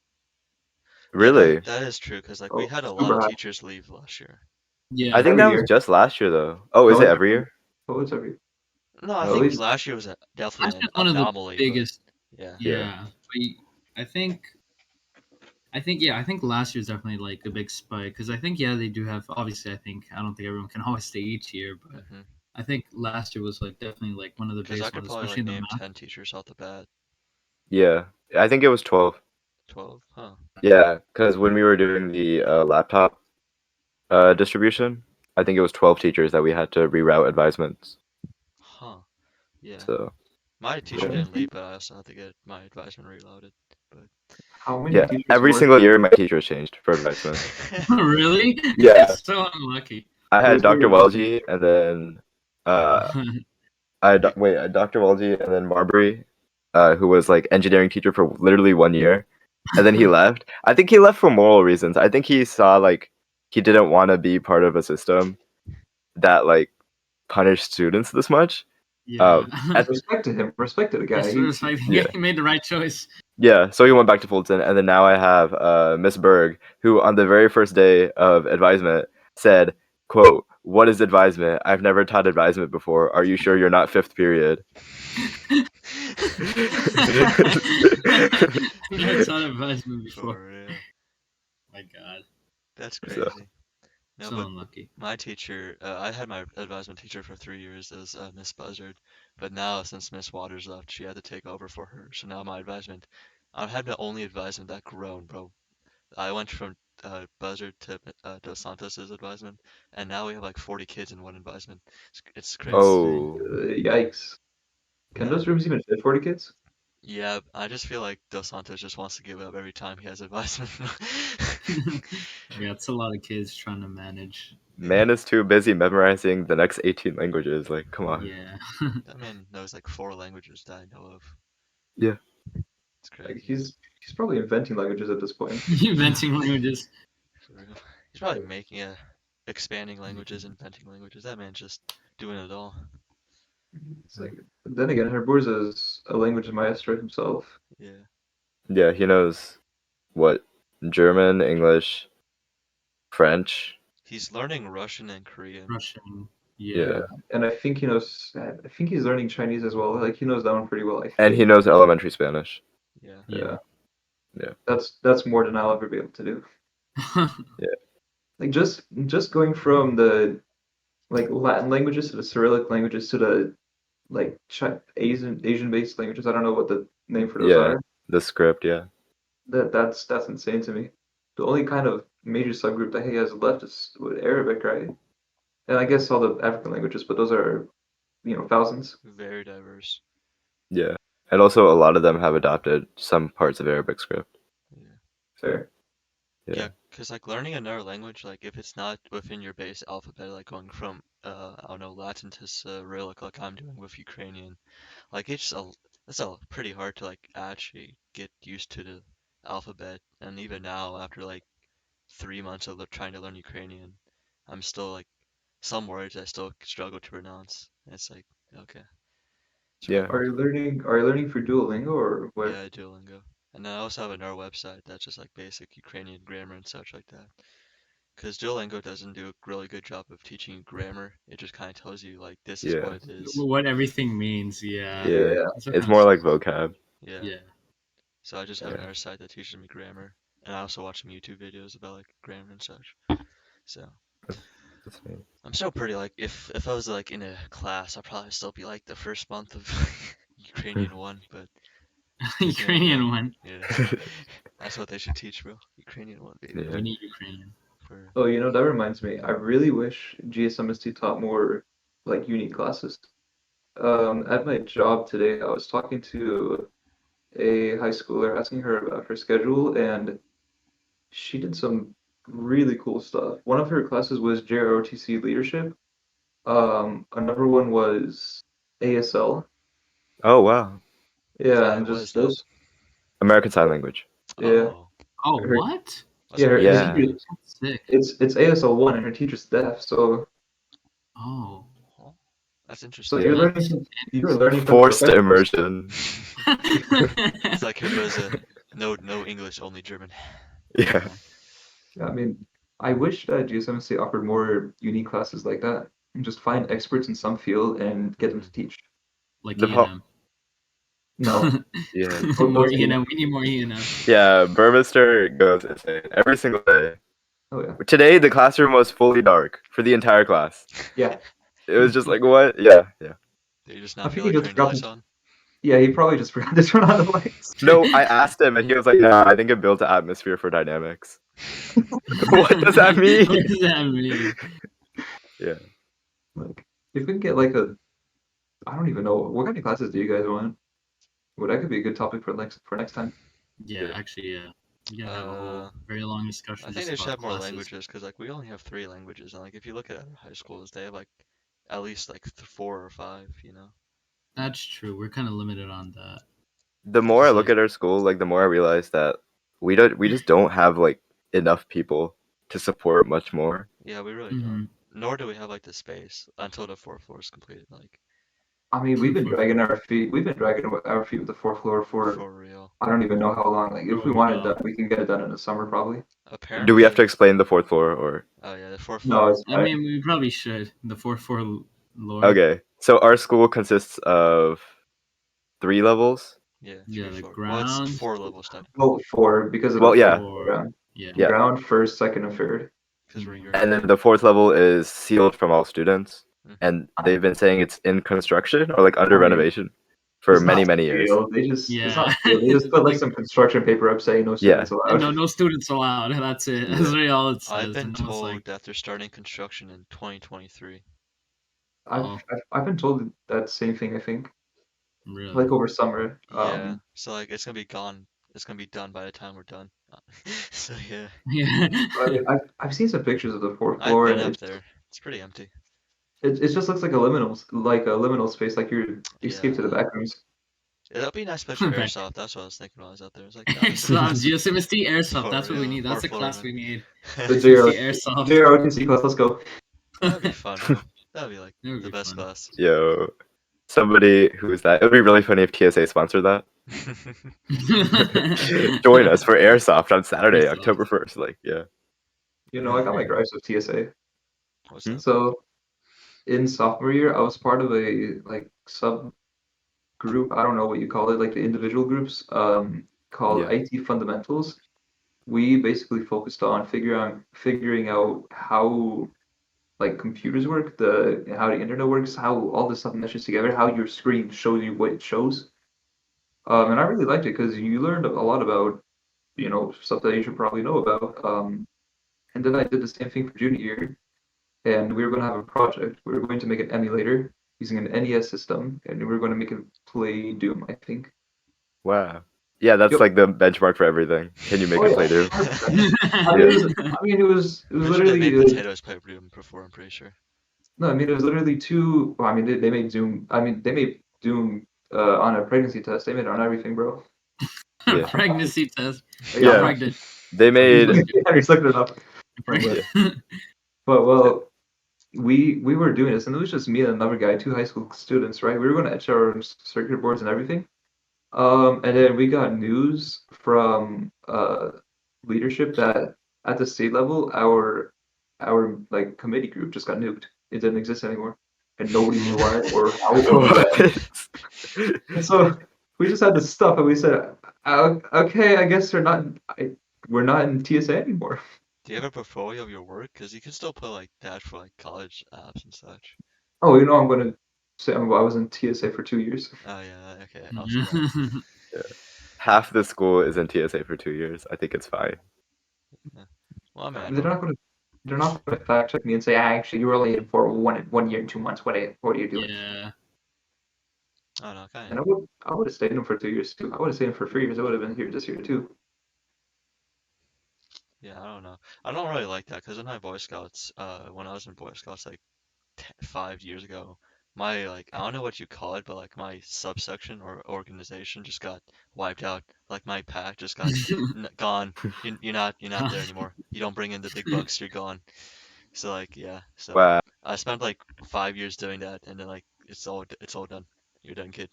S4: Yeah,
S3: Really?
S4: that is true because like we
S1: Oh,
S4: had a lot
S1: super
S4: of
S1: high.
S4: teachers leave last year.
S2: Yeah.
S3: I think
S1: Every
S3: that was
S1: year.
S3: just last year, though. Oh, is
S1: No,
S3: it
S1: it's
S3: every year?
S1: oh, it's every
S4: No, I
S1: no, at
S4: think
S1: least
S4: last year was
S2: That's
S4: definitely an
S2: just one of the
S4: anomaly, but
S2: biggest.
S4: yeah.
S3: Yeah.
S2: Yeah, but I think last year's definitely like a big spike because I think they do have obviously I don't think everyone can always stay each year, but
S4: Mhm.
S2: I think last year was like definitely like one of the
S4: Because I
S2: biggest
S4: could
S2: ones,
S4: probably
S2: especially
S4: like
S2: in the
S4: name
S2: math.
S4: 10 teachers off the bat.
S3: Yeah. I think it was 12.
S4: 12, huh?
S3: Yeah, because when we were doing the laptop distribution, I think it was 12 teachers that we had to reroute advisements.
S4: Huh. Yeah.
S3: So,
S4: My teacher
S3: yeah.
S4: didn't leave, but I also had to get my advisement reloaded. But
S1: how many
S3: Yeah,
S1: teachers
S3: every
S1: work?
S3: single year my teachers changed for advisement.
S2: Really?
S3: Yeah.
S2: That's so unlucky.
S3: I had
S1: Who's
S3: Dr.
S1: your
S3: Welge and then I had Dr. Welge and then Marbury, who was like engineering teacher for literally 1 year, and then he left. I think he left for moral reasons. I think he saw like he didn't want to be part of a system that like punished students this much.
S2: Yeah.
S3: At
S1: Respect to him. Respect to the guy.
S2: It's like
S3: Yeah.
S2: he made the right choice.
S3: Yeah, so he went back to Fulton, and then now I have Miss Berg, who on the very first day of advisement said, "quote What is advisement? I've never taught advisement before. Are you sure you're not fifth period?"
S2: Never taught advisement before.
S4: For real.
S2: My God,
S4: That's
S3: So,
S4: crazy. No,
S2: so
S4: but
S2: unlucky.
S4: my teacher, I had my advisement teacher for 3 years as Miss Buzzard, but now since Miss Waters left, she had to take over for her. So now my advisement, I had the only advisement that grown, bro. I went from Buzzard to Dos Santos's advisement, and now we have like 40 kids in one advisement. It's crazy.
S2: Insane.
S3: oh,
S1: Yikes. Can
S4: Yeah.
S1: those rooms even fit 40 kids?
S4: Yeah, I just feel like Dos Santos just wants to give up every time he has advisement.
S2: Yeah, it's a lot of kids trying to manage.
S3: man is too busy memorizing the next 18 languages. Like, come on.
S2: Yeah.
S4: That man knows like 4 languages that I know of.
S3: Yeah.
S4: It's
S1: Like
S4: crazy.
S1: he's probably inventing languages at this point.
S2: Inventing languages.
S4: For real. He's probably making expanding languages, inventing languages. That man's just doing it all.
S1: It's like then again, Herburza is a language maestro himself.
S4: Yeah.
S3: Yeah, he knows what German, English, French.
S4: He's learning Russian and Korean.
S2: Russian.
S3: Yeah.
S2: Yeah.
S1: And I think he knows. I think he's learning Chinese as well. Like he knows that one pretty well. I
S3: And he
S1: think.
S3: knows elementary Spanish.
S4: Yeah.
S2: Yeah.
S1: That's more than I'll ever be able to do. Like just going from the like Latin languages to the Cyrillic languages to the like Asian based languages. I don't know what the name for those
S3: Yeah.
S1: are.
S3: The script, yeah.
S1: That's insane to me. The only kind of major subgroup that he has left is what, Arabic, right? And I guess all the African languages, but those are, thousands.
S4: Very diverse.
S3: Yeah. And also a lot of them have adopted some parts of Arabic script.
S4: Yeah.
S1: Fair.
S3: Yeah.
S4: Yeah, because like learning another language, like if it's not within your base alphabet, like going from I don't know, Latin to Cyrillic, like I'm doing with Ukrainian, like it's pretty hard to like actually get used to the alphabet. And even now, after like 3 months of trying to learn Ukrainian, I'm still like some words I still struggle to pronounce. And it's like okay, it's really
S3: Yeah.
S4: hard.
S1: Are you learning for Duolingo or what?
S4: Yeah, Duolingo. And then I also have another website that's just like basic Ukrainian grammar and such like that. Because Duolingo doesn't do a really good job of teaching you grammar. It just kind of tells you like this is
S3: Yeah.
S4: what it is.
S2: What everything means. Yeah.
S3: Yeah.
S1: Yeah.
S2: That's what
S3: It's
S2: kind of
S3: more like
S2: sucks.
S3: vocab.
S4: Yeah.
S2: Yeah.
S4: So I just have
S3: Yeah.
S4: another site that teaches me grammar, and I also watch some YouTube videos about like grammar and such. So
S3: That's neat.
S4: I'm still pretty like if I was like in a class, I'd probably still be like the first month of Ukrainian one, but just
S2: Ukrainian one.
S4: yeah, that's what they should teach, bro. Ukrainian one, baby.
S3: Yeah.
S2: We need Ukrainian.
S4: For
S1: Oh, that reminds me. I really wish GSMST taught more like unique classes. At my job today, I was talking to a high schooler, asking her about her schedule, and she did some really cool stuff. One of her classes was JROTC leadership. Another one was ASL.
S3: Oh, wow.
S1: Yeah,
S4: Why
S1: and
S4: was
S1: just
S4: that?
S1: those.
S3: American Sign Language.
S1: Yeah,
S4: Oh,
S2: Oh,
S1: her
S2: what?
S4: that's
S1: yeah her,
S4: pretty
S1: her
S3: Yeah.
S1: teacher.
S4: interesting.
S2: That's sick.
S1: It's ASL 1 and her teacher's deaf, so
S2: Oh.
S4: Oh, that's
S1: so
S4: interesting.
S1: you're
S2: Deaf
S1: learning from you're
S2: and
S1: learning from the
S3: Forced
S1: professionals.
S3: immersion.
S4: It's like it was a no English, only German.
S3: Yeah.
S2: Yeah.
S1: Yeah, I mean, I wish that GSMC offered more unique classes like that, and just find experts in some field and get them
S4: Hmm.
S1: to teach.
S2: Like
S3: The po-
S2: E&M.
S1: No,
S3: yeah.
S2: More
S1: those
S2: E&M. We need more E&M.
S3: Yeah, Burmester goes insane every single day.
S1: oh yeah,
S3: Today, the classroom was fully dark for the entire class.
S1: yeah.
S3: It was just like, what? Yeah, yeah.
S4: They just
S1: I
S4: not
S1: think
S4: feel
S1: he
S4: like
S1: just
S4: turning the
S1: forgot
S4: lights
S1: to.
S4: on.
S1: Yeah, he probably just forgot to turn on the lights.
S3: No, I asked him, and he was like, "No, I think it built an atmosphere for dynamics." What does that mean?
S2: What does that mean?
S3: Yeah.
S1: Like, if we can get like I don't even know what kind of classes do you guys want? Well, that could be a good topic for next time.
S2: Yeah, actually, yeah. You gotta have a whole
S4: Uh,
S2: very long
S4: I
S2: discussion
S4: think
S2: just
S4: they should
S2: about
S4: have more
S2: classes.
S4: languages because like we only have 3 languages, and like if you look at other high schools, they have like at least like 4 or 5. You know.
S2: That's true. We're kind of limited on that.
S3: The more I
S2: It's
S3: look
S2: like,
S3: at our school, like the more I realize that we just don't have like enough people to support much more.
S4: Yeah, we really don't.
S2: mhm.
S4: Nor do we have like the space until the fourth floor is completed. Like
S1: I mean, we've been
S2: For
S1: dragging our feet. We've been dragging our feet with the fourth floor for
S4: For real.
S1: I don't even know how long. Like, if we want it
S2: real.
S1: done, we can get it done in the summer probably.
S3: Do we have to
S4: Apparently,
S3: explain the fourth floor or?
S4: oh yeah, the fourth
S1: No,
S4: floor.
S1: it's
S2: I
S1: fine.
S2: mean, we probably should. The fourth floor lore.
S3: Okay, so our school consists of 3 levels.
S4: Yeah,
S2: Yeah,
S4: three,
S2: the
S4: four. Well, it's
S2: ground
S4: 4 levels technically,
S1: Well, four because of the
S3: Well,
S1: first
S3: yeah,
S2: floor.
S1: ground.
S2: Yeah.
S3: yeah,
S1: Ground, first, second, and third.
S4: because we're your
S3: and then
S4: third.
S3: the fourth level is sealed from all students,
S4: Hmm.
S3: and they've been saying it's in construction or like under
S1: I mean,
S3: renovation for
S1: it's
S3: many
S1: not
S3: many years.
S1: sealed. It's
S2: Yeah.
S1: not sealed. They just put like
S2: Like,
S1: some construction paper up saying no
S3: Yeah,
S1: students allowed.
S2: no students allowed. That's it.
S3: Yeah.
S2: That's really all it
S4: I've
S2: says.
S4: been
S2: And I was like,
S4: told that they're starting construction in 2023.
S1: I've,
S2: oh,
S1: I've been told that same thing. I think
S2: really?
S1: like over summer.
S4: Yeah, so like it's gonna be gone. It's gonna be done by the time we're done. So yeah,
S2: Yeah.
S1: I mean, I've seen some pictures of the fourth
S4: I've
S1: floor,
S4: been
S1: and
S4: up there. It's pretty empty.
S1: it just looks like a liminal space, like you escape to the
S4: Yeah,
S1: back rooms.
S4: it'll be a nice place for
S2: Right.
S4: airsoft. That's what I was thinking when I was out there. It's like that'd be pretty
S2: Airsoft,
S4: nice.
S2: GSMST airsoft.
S4: For
S2: That's what we
S4: real,
S2: need. That's
S4: fourth
S2: the
S4: floor
S2: class
S4: even.
S2: we need.
S1: The
S2: GSMST airsoft.
S1: JROTC class. Let's go.
S4: That'd be fun, bro. That'd be like
S2: That would
S4: the
S2: be
S4: best
S2: fun.
S4: class.
S3: Yo, somebody who's that? It would be really funny if TSA sponsored that. Join us for airsoft on Saturday,
S2: Airsoft.
S3: October 1st. Like, yeah.
S1: I got my gripes with TSA.
S4: What's
S3: Hmm?
S4: that?
S1: So in sophomore year, I was part of a like sub group. I don't know what you call it, like the individual groups, called
S3: Yeah.
S1: IT fundamentals. We basically focused on figuring out how like computers work, the how the internet works, how all this stuff meshes together, how your screen shows you what it shows. And I really liked it because you learned a lot about, stuff that you should probably know about. And then I did the same thing for junior year, and we were going to have a project. We were going to make an emulator using an NES system, and we were going to make it play Doom, I think.
S3: Wow. Yeah, that's
S1: Yep.
S3: like the benchmark for everything. Can you make
S1: Oh
S3: a
S1: yeah,
S3: play do?
S1: 100%.
S3: Yeah.
S1: It was
S4: Pretty sure they made
S1: literally
S4: potatoes play Doom before. I'm pretty sure.
S1: no, I mean it was literally two. Well, I mean they made Doom. I mean they made Doom on a pregnancy test. They made it on everything, bro.
S3: Yeah.
S2: Pregnancy test.
S1: Yeah,
S2: I'm
S3: Yeah.
S2: pregnant.
S3: They made
S1: Henry's looking it up.
S2: Pregnant.
S1: But well, we were doing this, and it was just me and another guy, two high school students, right? We were going to etch our circuit boards and everything. And then we got news from leadership that at the state level, our like committee group just got nuked. It didn't exist anymore, and nobody knew why or how or when.
S3: what?
S1: And so we just had this stuff, and we said, okay, I guess we're not in TSA anymore."
S4: Do you have a portfolio of your work? Because you can still put like that for like college apps and such.
S1: Oh, I'm gonna say I was in TSA for 2 years.
S4: Oh yeah, okay, I'll see that.
S3: Half the school is in TSA for 2 years. I think it's fine.
S4: Yeah. Well, I'm
S1: They're not gonna fact check me and say, actually, you were only in for 1 year and 2 months. What are you doing?
S2: Yeah.
S4: Oh no, kind
S1: And
S4: of.
S1: I would have stayed in for 2 years too. I would have stayed in for 3 years. I would have been here this year too.
S4: Yeah, I don't know. I don't really like that because in my Boy Scouts, when I was in Boy Scouts like 5 years ago, my like I don't know what you call it, but like my subsection or organization just got wiped out. Like my pack just got gone. You're not there anymore. You don't bring in the big bucks. You're gone. So like yeah. So
S3: Wow.
S4: I spent like 5 years doing that, and then like it's all done. You're done, kid.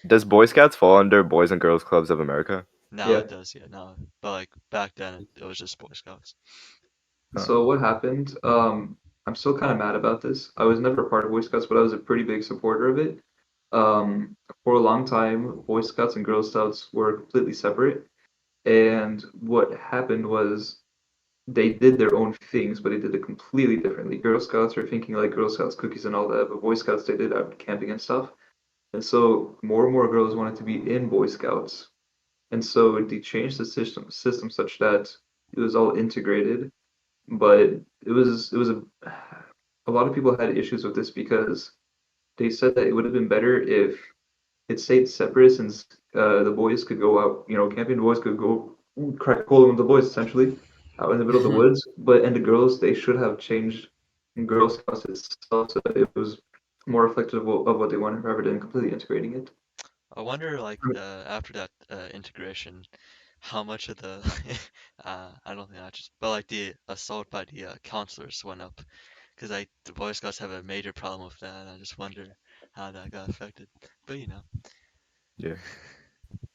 S3: Does Boy Scouts fall under Boys and Girls Clubs of America?
S4: Now
S1: Yeah.
S4: it does, yeah. Now, but like back then, it was just Boy Scouts.
S1: So what happened? I'm still kind of mad about this. I was never a part of Boy Scouts, but I was a pretty big supporter of it. For a long time, Boy Scouts and Girl Scouts were completely separate. And what happened was they did their own things, but they did it completely differently. Girl Scouts were thinking like Girl Scouts cookies and all that, but Boy Scouts they did out camping and stuff. And so more and more girls wanted to be in Boy Scouts. And so they changed the system such that it was all integrated, but it was a lot of people had issues with this because they said that it would have been better if it stayed separate since the boys could go out, camping. The boys could go crack cola with the boys essentially out in the middle of the woods. But and the girls, they should have changed Girl Scouts itself so that it was more reflective of what they wanted rather than completely integrating it.
S4: I wonder, like, after that integration, how much of the, I don't think I just, but like the assault by the counselors went up, because like the Boy Scouts have a major problem with that. And I just wonder how that got affected. But you know,
S3: Yeah.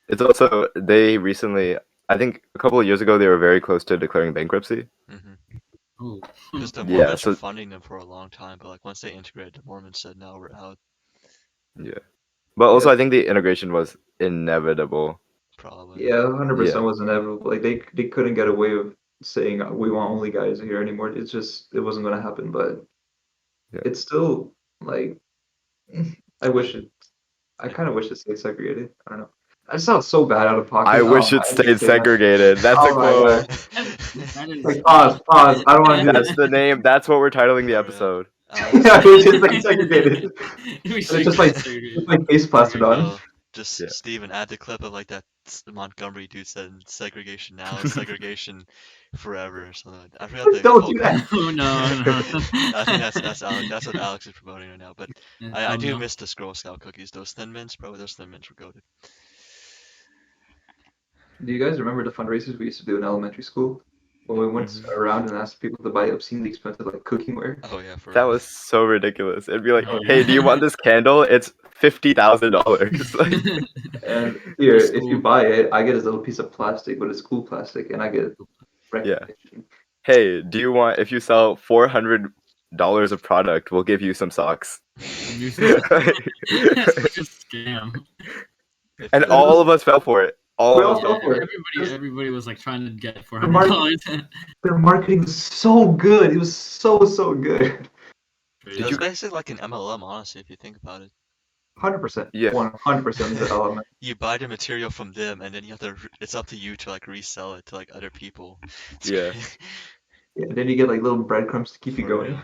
S3: It's also they recently. I think a couple of years ago they were very close to declaring bankruptcy.
S2: Oh.
S4: because the
S3: Yeah.
S4: Mormons were
S3: So
S4: funding them for a long time, but like once they integrated, the Mormons said, "No, we're out."
S3: yeah. But also
S1: Yeah,
S3: I think the integration was inevitable.
S4: Probably.
S1: yeah, 100%
S3: Yeah.
S1: was inevitable. Like they couldn't get away with saying we want only guys here anymore. It's just it wasn't gonna happen. But
S3: Yeah.
S1: it's still like I wish it. I
S4: It,
S1: kind of wish it stayed segregated. I don't know. I just felt so bad out of
S3: I
S1: pocket. Oh
S3: wish
S1: my,
S3: it
S1: I just
S3: stayed
S1: say that.
S3: segregated. That's a
S1: Oh my
S3: quote.
S1: god.
S2: That is
S1: Like pause, pause. I don't want to do
S3: That's
S1: this.
S3: the name. That's what we're titling the
S4: for real.
S3: episode.
S4: Alex,
S1: Yeah, it's just like segregated,
S2: we
S1: and it's
S2: should
S1: just
S2: get
S1: like face plastered on.
S4: bro, just
S3: Yeah.
S4: Steven, add the clip of like that Montgomery dude said segregation now is segregation forever or something like that. I forgot the
S1: Don't
S4: full
S1: do
S4: clip.
S1: that.
S2: Oh no, no.
S4: I think that's Alex. That's what Alex is promoting right now. But
S2: Yeah,
S4: I do
S2: thumbnail.
S4: miss the Scroll Scout cookies. Those Thin Mints, bro. Those Thin Mints were goated.
S1: Do you guys remember the fundraisers we used to do in elementary school when we went
S3: Mhm.
S1: around and asked people to buy obscenely expensive like cooking ware?
S4: Oh yeah, for
S3: That
S4: real.
S3: was so ridiculous. It'd be like,
S2: Oh
S3: hey, do you want
S2: yeah.
S3: this candle? It's $50,000. Like,
S1: And
S2: For
S1: here, if you
S2: school.
S1: buy it, I get this little piece of plastic, but it's cool plastic, and I get
S3: yeah.
S1: recognition.
S3: Hey, do you want if you sell $400 of product, we'll give you some socks.
S2: That's such a scam.
S4: If
S3: And
S4: you,
S1: And it
S3: all of
S1: was,
S3: us fell for it. All
S1: we
S3: of
S1: all
S3: us
S2: Yeah,
S3: fell
S1: fell
S3: for
S1: for
S3: it.
S1: it. Because
S2: everybody was like trying to get four
S1: the
S2: hundred
S1: market,
S2: dollars.
S1: their marketing was so good. It was so, so good.
S4: it
S3: Did
S4: was
S3: you?
S4: basically like an MLM, honestly, if you think about it.
S1: 100%.
S3: Yeah.
S1: 100% is an element.
S4: You buy the material from them, and then you have to. It's up to you to like resell it to like other people. It's
S3: Yeah.
S4: crazy.
S1: Yeah, then you get like little breadcrumbs to keep you
S4: For
S1: going.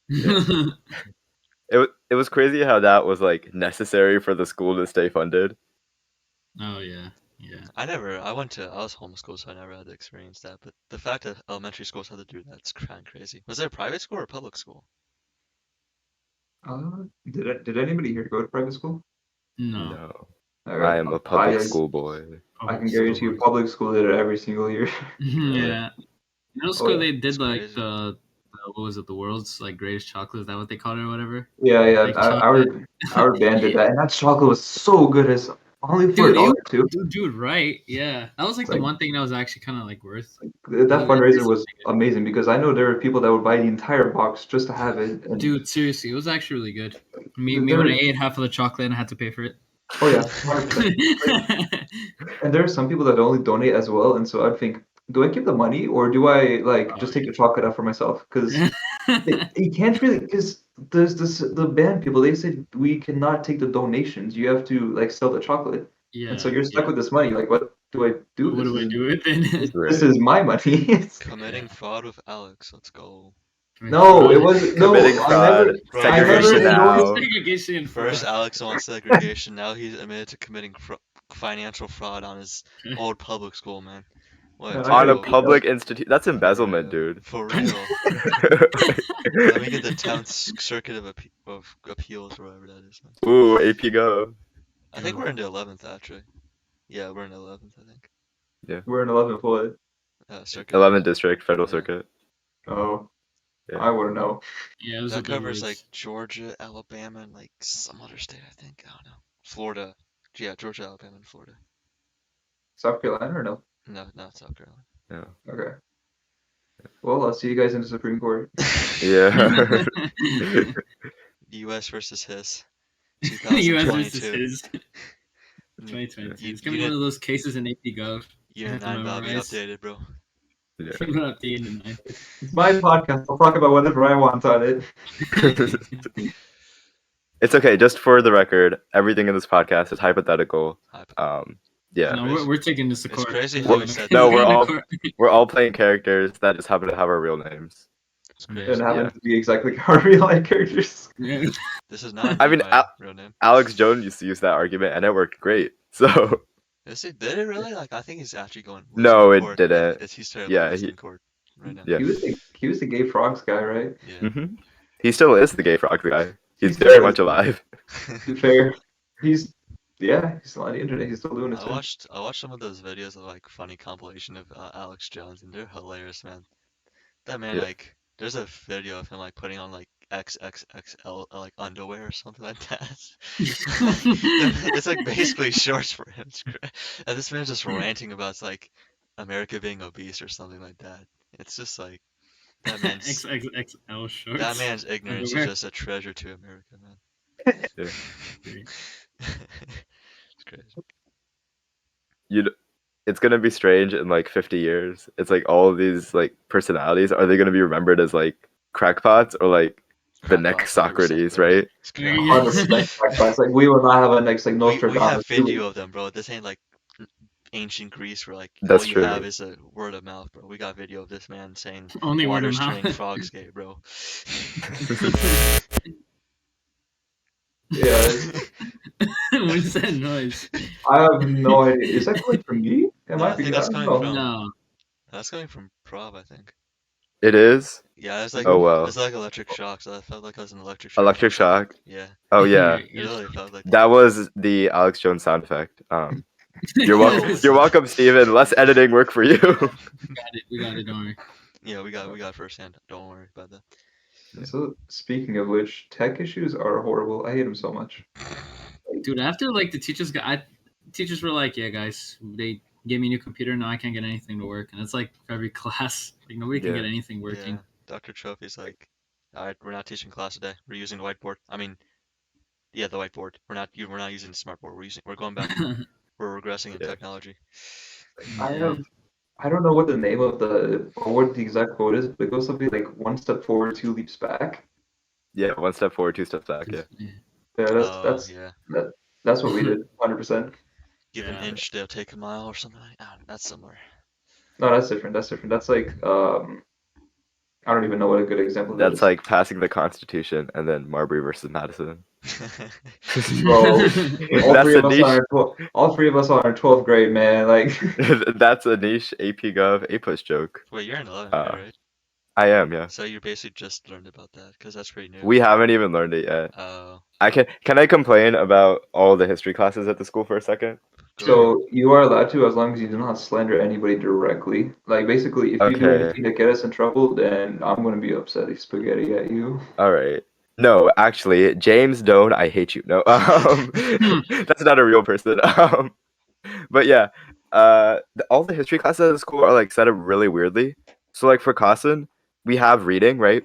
S4: real.
S3: Yeah. It was crazy how that was like necessary for the school to stay funded.
S2: Oh yeah, yeah.
S4: I was homeschooled, so I never had to experience that. But the fact that elementary schools had to do that's kind of crazy. Was it a private school or a public school?
S1: Did anybody here go to private school?
S2: No,
S3: No. I
S1: Okay.
S3: am a public school boy.
S1: I
S2: public
S1: can guarantee you
S2: school.
S1: public school did it every single year.
S4: Really?
S2: Yeah, middle
S1: Oh
S2: school
S1: yeah.
S2: they
S4: It's
S2: did like
S4: crazy.
S2: the what was it? The world's like greatest chocolate. Is that what they called it or whatever?
S1: Yeah, yeah.
S2: Like chocolate.
S1: Our band did that, and that chocolate was so good. It's only for a
S2: Dude,
S1: dollar too.
S2: dude, right? Yeah, that was like the
S1: Like
S2: one thing that was actually kind of like worth.
S1: that
S2: It
S1: fundraiser
S2: tasted
S1: was amazing because I know there were people that would buy the entire box just to have it, and
S2: Dude, seriously, it was actually really good. Me when I
S1: there.
S2: ate half of the chocolate and I had to pay for it.
S1: Oh yeah, 100%. And there are some people that only donate as well, and so I'd think, do I keep the money or do I like
S2: Oh
S1: just take the chocolate out for myself? Because
S2: yeah.
S1: you can't really because there's this the band people they said we cannot take the donations. You have to like sell the chocolate, and so
S2: Yeah,
S1: you're stuck
S2: yeah.
S1: with this money. Like, what do I do?
S2: What do I do with it?
S1: This is my money.
S4: Committing
S2: Yeah.
S4: fraud with Alex. Let's go.
S1: No, it wasn't.
S3: Committing
S1: No,
S3: fraud,
S4: Bro,
S1: I never
S3: segregation
S1: endorsed.
S3: now.
S2: Segregation
S4: First
S2: fraud.
S4: Alex wants segregation. Now he's admitted to committing financial fraud on his old public school, man.
S1: No,
S4: Let's
S1: I
S3: On a
S1: gotta
S4: go.
S1: keep that.
S3: public institute. That's
S4: For
S3: embezzlement,
S4: real.
S3: dude.
S4: For real. Let me get the 10th Circuit of Appeals or whatever that is, man.
S3: Ooh, AP Go.
S4: I think we're in the 11th, actually. Yeah, we're in the 11th, I think.
S1: We're in 11th what?
S4: Circuit.
S3: 11th District, Federal
S4: Yeah.
S3: Circuit.
S1: Oh,
S3: Yeah.
S1: I wouldn't know.
S2: Yeah, those are
S4: That
S2: big
S4: covers like
S2: words.
S4: Georgia, Alabama, and like some other state, I think. I don't know. Florida. Yeah, Georgia, Alabama, and Florida.
S1: South Carolina or no?
S4: No, not South Carolina.
S3: Yeah.
S1: Okay. Well, I'll see you guys in the Supreme Court.
S3: Yeah.
S4: U.S. versus his.
S2: U.S. versus
S4: 2022.
S2: his. 2022. It's gonna be one
S4: Unit
S2: of those cases in AP Gov. You
S4: Unit
S2: have to
S4: 9 about to be
S2: memorize.
S4: updated, bro.
S3: Yeah.
S2: Not updated in nine.
S1: It's my podcast. I'll talk about whatever I want on it.
S3: It's okay. Just for the record, everything in this podcast is hypothetical. Yeah.
S2: No, we're taking this to
S4: It's
S2: court.
S4: crazy
S2: We're
S4: how
S2: going
S4: he
S2: to-
S4: said
S3: No,
S2: we're
S3: we're
S2: going to
S3: all
S2: court.
S3: we're all playing characters that just happen to have our real names.
S4: It's
S1: And
S4: crazy.
S1: happen
S3: Yeah.
S1: to be exactly our real life characters.
S2: Yeah.
S4: This is not
S3: I mean,
S4: my real name.
S3: Alex Jones used to use that argument, and it worked great. So
S4: Did it really? Like, I think he's actually going losing
S3: no,
S4: in
S3: it
S4: court.
S3: didn't.
S4: He's terribly
S3: Yeah,
S4: losing in court right now.
S3: yeah.
S1: He was the gay frogs guy, right?
S4: Yeah.
S3: hmm He still is the gay frog guy. He's
S1: He's
S3: very
S1: still
S3: much alive.
S1: To be fair, he's still on the internet. He's still doing his
S4: I
S1: thing.
S4: watched some of those videos of like funny compilation of Alex Jones, and they're hilarious, man. That man,
S3: Yeah.
S4: like, there's a video of him like putting on like XXXL like underwear or something like that. It's like basically shorts for him. And this man's just ranting about like America being obese or something like that. It's just like that man's
S2: XXXL
S4: that
S2: shorts.
S4: man's ignorance is
S2: Underwear.
S4: just a treasure to America, man.
S3: Yeah.
S4: It's crazy.
S3: You it's gonna be strange in like 50 years. It's like all of these like personalities. Are they gonna be remembered as like crackpots or like the next
S4: Crackpots, 100%,
S3: Socrates,
S4: bro.
S3: right?
S4: It's
S1: Yeah,
S4: crazy.
S1: 100% crackpots. Like we will not have a next like
S4: We have
S1: Nostradamus, do we?
S4: video of them, bro. This ain't like ancient Greece where like all
S3: That's
S4: you have
S3: true.
S4: is a word of mouth, bro. We got video of this man saying
S2: Only word of
S4: water's
S2: mouth.
S4: turning frogs gay, bro.
S1: Yeah,
S2: What's that noise?
S1: I have no idea. Is that coming from me? It
S4: No, I
S1: might be.
S4: think
S1: I
S4: that's
S1: don't
S4: coming
S1: know.
S4: from
S2: No.
S4: that's coming from Parv, I think.
S3: It is?
S4: Yeah,
S3: Oh well.
S4: it's like electric shocks. I felt like I was in electric shock for a
S3: Electric
S4: second.
S3: shock.
S4: Yeah,
S3: Oh yeah.
S4: it really felt like
S3: That was the Alex Jones sound effect. You're
S4: Oh,
S3: welcome.
S4: what's
S3: You're
S4: that?
S3: welcome, Steven. Less editing work for you.
S2: We got it. Don't worry.
S4: Yeah, we got firsthand. Don't worry about that.
S1: So speaking of which, tech issues are horrible. I hate them so much.
S2: Dude, after like the teachers were like, "Yeah, guys, they gave me a new computer. Now I can't get anything to work." And it's like for every class, like nobody can
S3: Yeah.
S2: get anything working.
S4: Yeah, Dr. Trophy's like, all right, we're not teaching class today. We're using the whiteboard. I mean, yeah, the whiteboard. We're not using the smartboard. We're going back. We're regressing in
S3: Yeah.
S4: technology.
S1: I
S2: Yeah.
S1: have I don't know what the name of the or what the exact quote is, but it goes something like one step forward, two leaps back.
S3: Yeah. One step forward, two steps back. Yeah.
S1: Yeah,
S4: Oh yeah,
S1: that's what we did, 100%.
S4: give an
S2: Yeah.
S4: inch, they'll take a mile or something like that. That's similar.
S1: No, that's different. That's different. That's like I don't even know what a good example of that
S3: That's
S1: is.
S3: like passing the Constitution and then Marbury versus Madison.
S1: Bro,
S3: That's a niche.
S1: all three of us on our 12th grade, man. Like
S3: That's a niche AP Gov A push joke.
S4: Wait, you're in 11th grade,
S3: Uh,
S4: right?
S3: I am, yeah.
S4: So you basically just learned about that because that's pretty new.
S3: We haven't even learned it yet.
S4: Oh,
S3: Can I complain about all the history classes at the school for a second?
S4: go ahead.
S1: so you are allowed to as long as you do not slander anybody directly. Like basically if you do
S3: Okay.
S1: anything to get us in trouble, then I'm gonna be upset spaghetti at you.
S3: All right. No, actually, James Doan, I hate you. No, that's not a real person. But yeah, all the history classes at the school are like set up really weirdly. So like for Cossin, we have reading, right?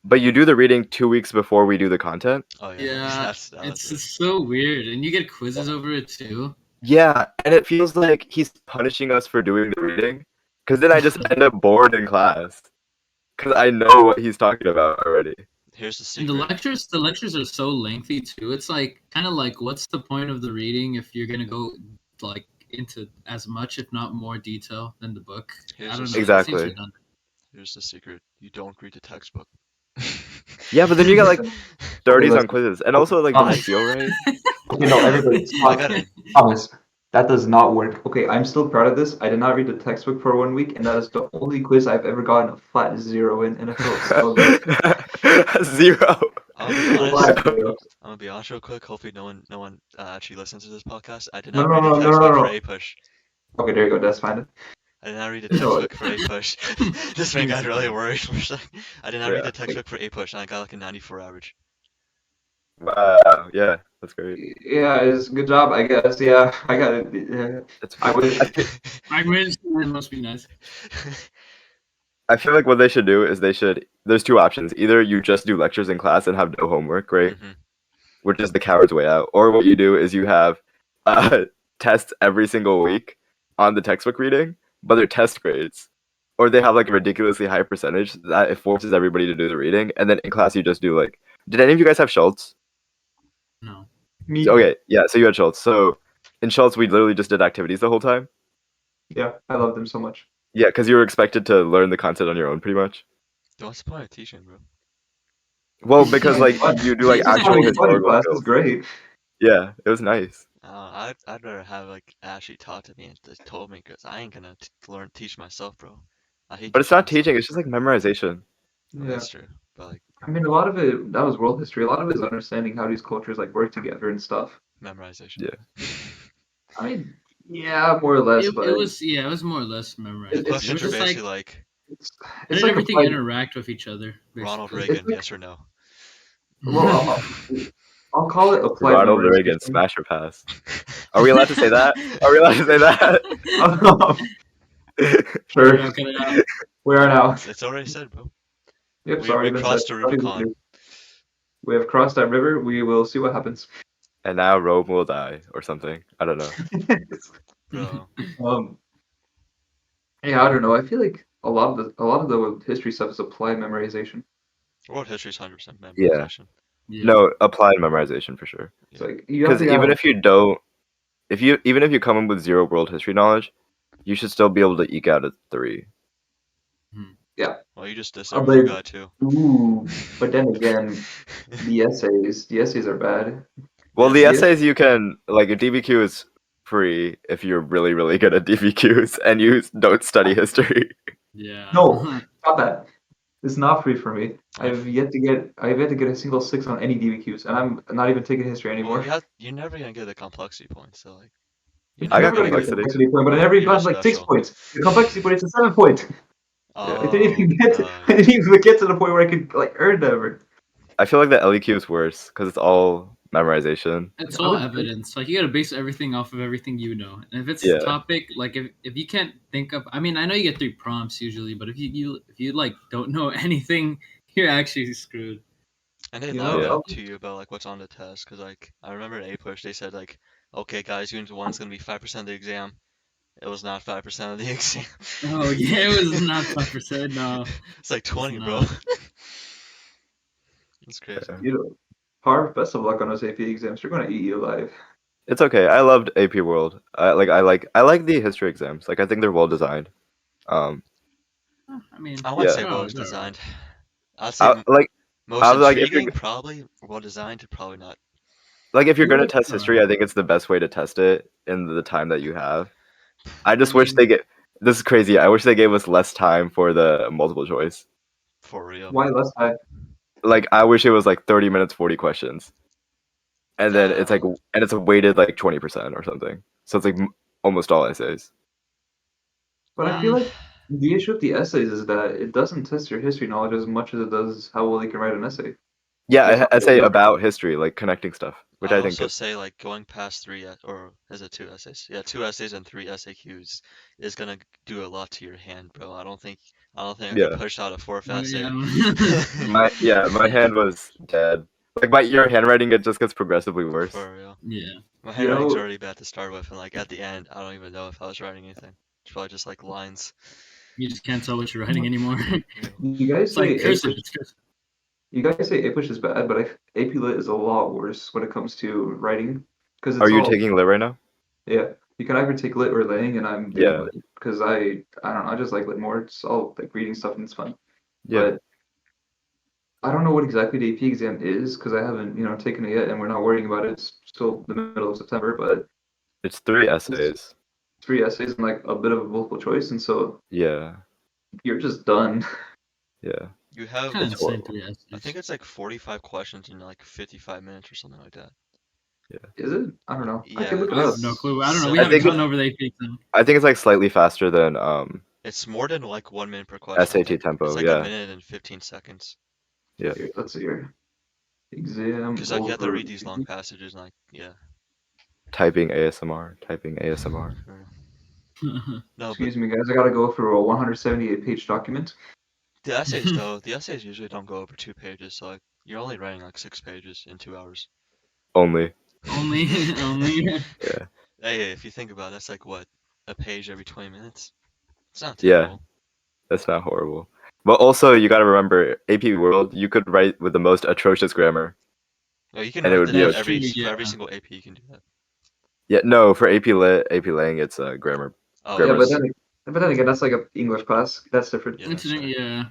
S3: But you do the reading 2 weeks before we do the content.
S4: Oh yeah,
S2: Yeah,
S4: that's
S2: it's
S4: it.
S2: so weird, and you get quizzes over it too.
S3: Yeah, and it feels like he's punishing us for doing the reading, because then I just end up bored in class, because I know what he's talking about already.
S4: Here's the
S2: And
S4: secret.
S2: the lectures are so lengthy too. It's like kind of like, what's the point of the reading if you're gonna go like into as much, if not more, detail than the book?
S4: Here's
S2: I
S4: the
S2: don't know.
S4: secret.
S2: It seems
S3: Exactly.
S2: redundant.
S4: Here's the secret. You don't read the textbook.
S3: Yeah, but then you got like 30s on
S1: listen.
S3: quizzes, and also like
S1: Thomas.
S3: doesn't feel right.
S1: Okay, no, everybody,
S4: I
S1: stop.
S4: gotta.
S1: Thomas, that does not work. Okay, I'm still proud of this. I did not read the textbook for 1 week, and that is the only quiz I've ever gotten a flat zero in, and it felt so good.
S3: Zero.
S4: I'll be honest.
S1: Flat zero.
S4: I'm gonna be honest real quick. Hopefully, no one actually listens to this podcast. I did
S1: No,
S4: not
S1: no,
S4: read the
S1: no, no, no,
S4: textbook for
S1: no.
S4: A push.
S1: Okay, there you go. That's fine.
S4: I did not read the
S1: You know
S4: textbook for A push. This man got really worried for a second. I did not read
S3: Yeah.
S4: the textbook for A push, and I got like a 94 average.
S3: Wow. Yeah, that's great.
S1: Yeah, it's a good job, I guess. Yeah, I got it. Yeah.
S3: That's
S1: I wish.
S2: Language it must be nice.
S3: I feel like what they should do is there's two options. Either you just do lectures in class and have no homework, right?
S4: Mhm.
S3: Which is the coward's way out. Or what you do is you have tests every single week on the textbook reading, but they're test grades. Or they have like a ridiculously high percentage that it forces everybody to do the reading, and then in class you just do like. Did any of you guys have Schultz?
S2: No.
S1: Me.
S3: Okay, yeah, so you had Schultz. So in Schultz we literally just did activities the whole time.
S1: Yeah, I love them so much.
S3: Yeah, because you were expected to learn the content on your own pretty much.
S4: What's the point of teaching, bro?
S3: Well, because like
S1: Fun.
S3: you do like
S2: It's just
S3: actual
S2: having
S1: Funny
S3: historical
S1: class is
S3: skills.
S1: great.
S3: Yeah, it was nice.
S4: I'd rather have like actually taught to me and just told me because I ain't gonna teach myself, bro. I hate
S3: But it's not
S4: myself.
S3: teaching, it's just like memorization.
S4: Well,
S1: Yeah.
S4: that's true, but like
S1: I mean, a lot of it, that was world history. A lot of it is understanding how these cultures like work together and stuff.
S4: memorization.
S3: Yeah.
S1: I mean, yeah, more or less,
S2: It
S1: but
S2: was it was more or less memorized.
S1: It's
S4: Questions are
S2: just
S4: basically
S2: like
S4: like
S1: It's
S2: How
S1: it's
S2: did
S1: like
S2: everything
S1: applied.
S2: interact with each other?
S4: Ronald
S2: Basically.
S1: It's
S4: Reagan,
S1: like
S4: yes or no?
S1: well, I'll call it applied
S3: Ronald Reagan,
S1: memorization.
S3: smash or pass. Are we allowed to say that? Are we allowed to say that?
S2: Cut it
S1: Sure,
S2: out, cut it out.
S1: we are now.
S4: It's already said, bro.
S1: Yep, it's
S4: We
S1: already been said.
S4: crossed the
S1: Nothing to
S4: Rubicon.
S1: do. We have crossed that river. We will see what happens.
S3: And now Rome will die or something. I don't know.
S4: Bro.
S1: um, yeah, I don't know. I feel like a lot of the history stuff is applied memorization.
S4: World history is 100%
S3: Yeah.
S4: memorization.
S2: Yeah.
S3: No, applied memorization for sure.
S1: It's like you have
S3: Because
S1: to
S3: even
S1: have.
S3: if you don't, even if you come in with zero world history knowledge, you should still be able to eke out a 3.
S1: Yeah,
S4: Well, you just dissed our
S1: but
S4: poor guy too.
S1: but then again, the essays are bad.
S3: Well, the
S1: Yes.
S3: essays you can like a DBQ is free if you're really really good at DBQs and you don't study history.
S2: Yeah.
S1: No, not that. It's not free for me.
S4: If-
S1: I've yet to get a single 6 on any DBQs, and I'm not even taking history
S4: well,
S1: anymore.
S4: you're never gonna get the complexity point, so like, you're
S1: You're
S3: I
S4: never
S3: got
S1: never
S4: gonna
S1: gonna get a
S4: get.
S3: complexity.
S1: complexity point, but in every
S4: You're
S1: got
S4: just
S1: like 6
S4: special.
S1: points. The complexity point is a 7 point. I didn't
S4: Oh,
S1: even get I didn't even get to the point where I could like earn them.
S3: I feel like the LEQ is worse because it's all memorization.
S2: It's
S1: I
S2: all
S1: would
S2: evidence. Like you gotta base everything off of everything you know. And if it's
S3: Yeah.
S2: topic, like if you can't think of, I mean, I know you get 3 prompts usually, but if you like don't know anything, you're actually screwed.
S4: and they
S1: You
S4: lie
S1: know,
S3: Yeah.
S4: to you about like what's on the test, cause like I remember in A-push they said like, okay guys, unit 1's gonna be 5% of the exam. It was not 5% of the exam.
S2: Oh yeah, it was not 5%. No,
S4: It's like
S2: it's
S4: 20, bro.
S2: not.
S4: It's crazy.
S1: you know, Parv, best of luck on those AP exams. You're gonna eat you alive.
S3: It's okay. I loved AP World. I like the history exams. Like I think they're well designed. Um,
S2: I mean,
S4: I wouldn't
S3: Yeah.
S4: say well
S2: they're alright.
S4: designed. I'd say
S3: like
S4: most
S3: I was like if you're
S4: intriguing, probably. Well designed, probably not.
S3: like if you're
S1: Yeah,
S3: gonna test
S2: They're
S3: history,
S2: alright.
S3: I think it's the best way to test it in the time that you have. I
S2: I
S3: just wish
S2: mean,
S3: they get. This is crazy. I wish they gave us less time for the multiple choice.
S4: For real.
S1: why less high?
S3: Like I wish it was like 30 minutes, 40 questions, and then it's like
S4: Uh,
S3: and it's weighted like 20% or something. So it's like almost all essays.
S1: But I feel
S2: mm,
S1: like the issue with the essays is that it doesn't test your history knowledge as much as it does how well you can write an essay. Based
S3: Yeah,
S1: on
S3: essay about history, like connecting stuff, which
S4: I'd
S3: I think
S4: also
S3: is
S4: say like going past or is it 2 essays? Yeah, 2 essays and 3 SAQs is gonna do a lot to your hand, bro. I don't think I could
S3: yeah.
S4: push out a fourth
S2: oh
S4: essay.
S3: My hand was dead. Like your handwriting, it just gets progressively worse.
S4: For real.
S2: yeah.
S4: My
S1: You
S4: handwriting's
S1: know,
S4: already bad to start with, and like at the end, I don't even know if I was writing anything. It's probably just like lines.
S2: You just can't tell what you're writing anymore.
S1: you guys
S2: It's like
S1: say
S2: cursive.
S1: APUSH,
S2: It's cursive.
S1: you guys say APUSH is bad, but AP Lit is a lot worse when it comes to writing because
S3: Are
S1: it's
S3: you
S1: all
S3: taking lit right now?
S1: yeah. You can either take Lit or Laying, and I'm doing
S3: Yeah,
S1: Lit because I don't know, I just like Lit more. It's all like reading stuff and it's fun.
S3: yeah.
S1: But I don't know what exactly the AP exam is because I haven't taken it yet, and we're not worrying about it. It's still the middle of September, but
S3: It's 3
S1: it's
S3: essays.
S1: 3 essays and like a bit of a multiple choice, and so
S3: Yeah,
S1: you're just done.
S3: yeah.
S4: You have,
S2: Kind of
S3: It's
S2: insane
S3: horrible.
S2: 3
S4: I think
S2: essays.
S4: it's like 45 questions in like 55 minutes or something like that.
S3: Yeah.
S1: Is it? I don't know. I can
S4: Yeah,
S1: look it
S2: I have
S1: up.
S2: no clue. I don't know. We
S4: so
S3: I
S2: haven't
S3: think
S2: gone over the AP exam.
S3: I think it's like slightly faster than
S4: it's more than like 1 minute per question, I
S3: SAT
S4: think. It's
S3: tempo.
S4: like a
S3: Yeah,
S4: minute and 15 seconds.
S3: yeah.
S1: Here, let's see here. Exam
S4: Because like you have to
S1: over.
S4: read these long passages and like, yeah.
S3: Typing ASMR. Typing ASMR.
S4: No, but
S1: Excuse me, guys. I gotta go through a 178-page document.
S4: the essays though, the essays usually don't go over 2 pages, so like you're only writing like 6 pages in 2 hours.
S3: Only.
S2: only, only.
S3: Yeah.
S4: Hey, if you think about it, that's like what, a page every 20 minutes? It's not
S3: Yeah.
S4: terrible.
S3: That's not horrible. But also, you got to remember, AP World, you could write with the most atrocious grammar,
S4: No, you can
S3: and it
S4: write
S3: would
S4: that
S3: be
S4: for
S2: That's
S3: okay.
S2: true.
S4: for
S2: Yeah.
S4: every single AP you can do that.
S3: Yeah, no, for AP Lit, AP Lang, it's grammar.
S4: Oh,
S1: Yeah,
S3: Grammar's,
S1: but then again, that's like a English class. That's different.
S4: yeah, that's fair.
S2: Yeah.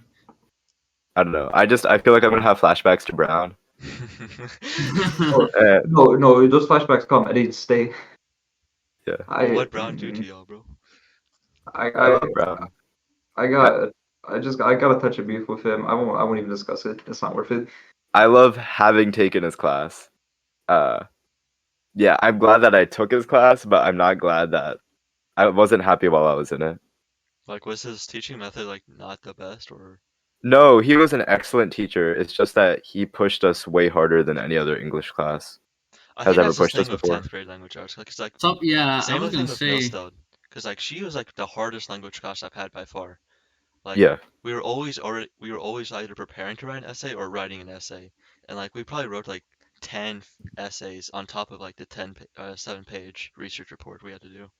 S3: I don't know. I feel like I'm gonna have flashbacks to Brown.
S1: Oh, no, those flashbacks come. I didn't stay.
S3: Yeah,
S1: I
S4: What Brown do to y'all, bro?
S1: I
S3: I
S1: I
S3: love Brown.
S1: I got I got a touch of beef with him. I won't even discuss it. It's not worth it.
S3: I love having taken his class. Uh, yeah, I'm glad that I took his class, but I'm not glad that I wasn't happy while I was in it.
S4: Like, was his teaching method like not the best, or
S3: No, he was an excellent teacher. It's just that he pushed us way harder than any other English class
S4: I
S3: has
S4: think
S3: ever
S4: that's the
S3: pushed us
S4: thing with
S3: before.
S4: 10th grade language arts. Like, it's like
S2: So yeah, I
S4: same
S2: was
S4: with
S2: gonna
S4: thing with Mills
S2: say.
S4: though, because like she was like the hardest language class I've had by far. Like
S3: Yeah.
S4: we were always either preparing to write an essay or writing an essay, and like we probably wrote like 10 essays on top of like the 7-page research report we had to do.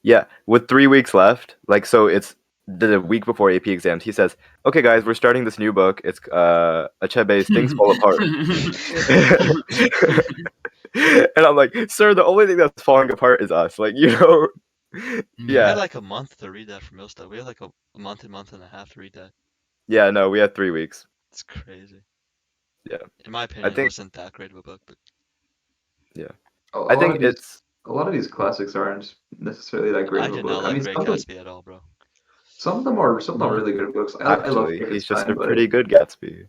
S3: Yeah, with 3 weeks left, like so it's the week before AP exams, he says, "Okay, guys, we're starting this new book. It's Achebe's Things Fall Apart." And I'm like, "Sir, the only thing that's falling apart is us." Like,
S4: We had
S3: yeah,
S2: Yeah.
S4: like a month to read that for Mills though. We had like a month and a half to read that.
S3: yeah, no, we had 3 weeks.
S4: It's crazy.
S3: Yeah,
S4: In my
S3: I
S4: opinion, it
S3: think,
S4: wasn't that great of a book, but
S3: yeah,
S1: A
S3: I
S1: lot
S3: think
S1: of these
S3: it's
S1: a lot of these classics aren't necessarily that great
S4: I
S1: of a
S4: did not
S1: book. I
S4: like
S1: mean,
S4: Great Gatsby at all, bro.
S1: some of them are really good books. I love
S3: actually he's just
S1: Frankenstein,
S3: a
S1: but
S3: pretty good Gatsby.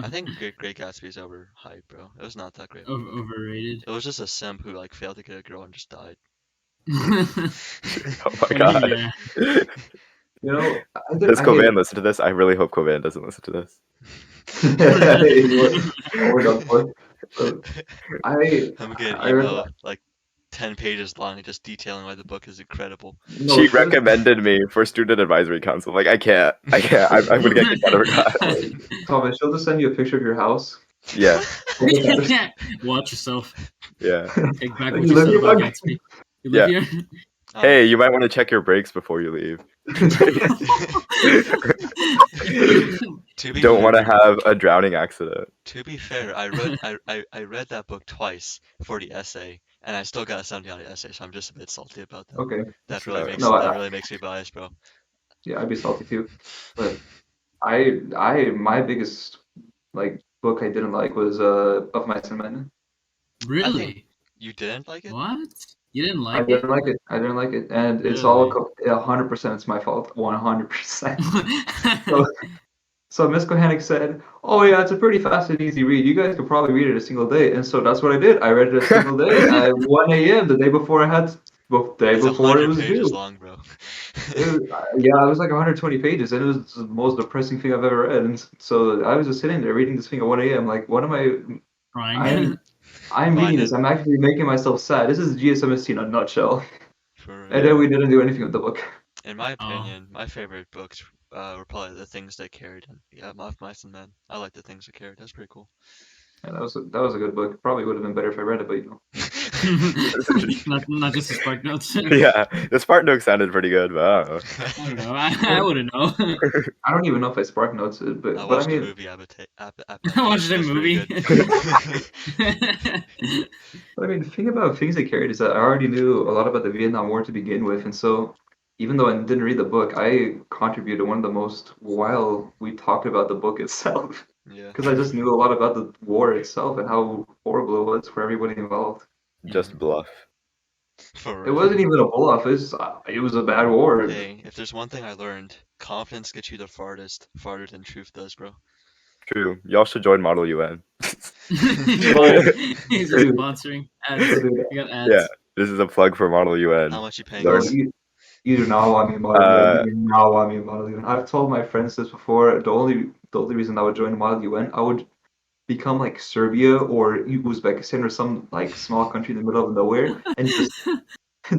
S4: I think Great Gatsby is overhyped, bro. It was not that great of a book.
S2: Overrated.
S4: It was just a simp who like failed to get a girl and just died.
S3: Oh my
S2: Well,
S3: god.
S2: yeah.
S3: Does
S1: I hate
S3: Covan listen to this? I really hope Covan doesn't listen to this.
S1: we're done for. But I
S4: I'm getting an
S1: I read
S4: email like 10 pages long just detailing why the book is incredible.
S1: no
S3: She
S1: she was
S3: recommended me for student advisory council. Like, I can't. I'm gonna get kicked out of her class.
S1: Thomas. She'll just send you a picture of your house.
S3: Yeah,
S2: Watch yourself.
S3: yeah,
S2: Take back
S1: Like,
S2: what
S1: you
S2: you
S1: live
S2: said
S1: here,
S2: about
S1: bud?
S2: Gatsby. You live
S3: yeah.
S2: here?
S3: Hey, you might want to check your brakes before you leave.
S4: To be
S3: Don't want to
S4: fair,
S3: have a drowning accident.
S4: I read that book twice for the essay, and I still got a 70 on the essay, so I'm just a bit salty about that.
S1: Okay. No,
S4: That really makes me biased, bro.
S1: yeah, I'd be salty too. But my biggest like book I didn't like was Of Mice and Men.
S4: I think
S2: Really?
S4: you didn't like it?
S2: What? You didn't
S1: I
S2: like
S1: didn't
S2: it?
S1: like it. I didn't like it, and it's all
S2: Really?
S1: 100%. It's my fault. 100%. So, so Miss Kohanek said, "Oh yeah, it's a pretty fast and easy read. You guys could probably read it a single day." And so that's what I did. I read it a single day at 1 a.m. the day before the day
S4: It's
S1: before it
S4: 100
S1: was
S4: pages
S1: due.
S4: long, bro.
S1: Yeah, it was like 120 pages, and it was the most depressing thing I've ever read. And so I was just sitting there reading this thing at 1 a.m. Like, what am I?
S2: Crying.
S1: I'm
S4: Find
S1: reading
S4: it
S1: this. I'm actually making myself sad. This is GSMST in a nutshell.
S4: for
S1: And
S4: real.
S1: then we didn't do anything with the book.
S4: In my
S2: Oh.
S4: opinion, my favorite books were probably The Things They Carried. And yeah, Mice and Men. I like The Things They Carried. That's pretty cool.
S1: And that was a good book. Probably would have been better if I read it, but
S2: not just the spark notes.
S3: Yeah, the Spartan Nook sounded pretty good, but I don't know.
S2: I don't know. I wouldn't know.
S1: I don't even know if I spark notes it,
S4: I
S1: but I
S4: watched the
S1: mean,
S4: movie
S2: I watched
S4: Adaptation.
S2: a
S4: It was pretty
S2: movie.
S4: good.
S1: the thing about things I carried is that I already knew a lot about the Vietnam War to begin with, and so even though I didn't read the book, I contributed one of the most while we talked about the book itself,
S4: Yeah,
S1: because I just knew a lot about the war itself and how horrible it was for everybody involved.
S3: Just bluff.
S4: for
S1: It
S4: real.
S1: wasn't even a bluff. It was a bad war.
S4: Hey, if there's one thing I learned, confidence gets you the farther than truth does, bro.
S3: True. Y'all should join Model UN.
S2: He's just
S1: Dude,
S2: sponsoring ads.
S1: dude,
S2: You got
S3: Yeah,
S2: ads.
S3: this is a plug for Model UN.
S4: How much you paying
S1: no,
S4: us?
S1: you do not want me in Model UN.
S3: Uh,
S1: You do not want me in Model UN. I've told my friends this before. The only reason I would join Model UN, I would become like Serbia or Uzbekistan or some like small country in the middle of nowhere and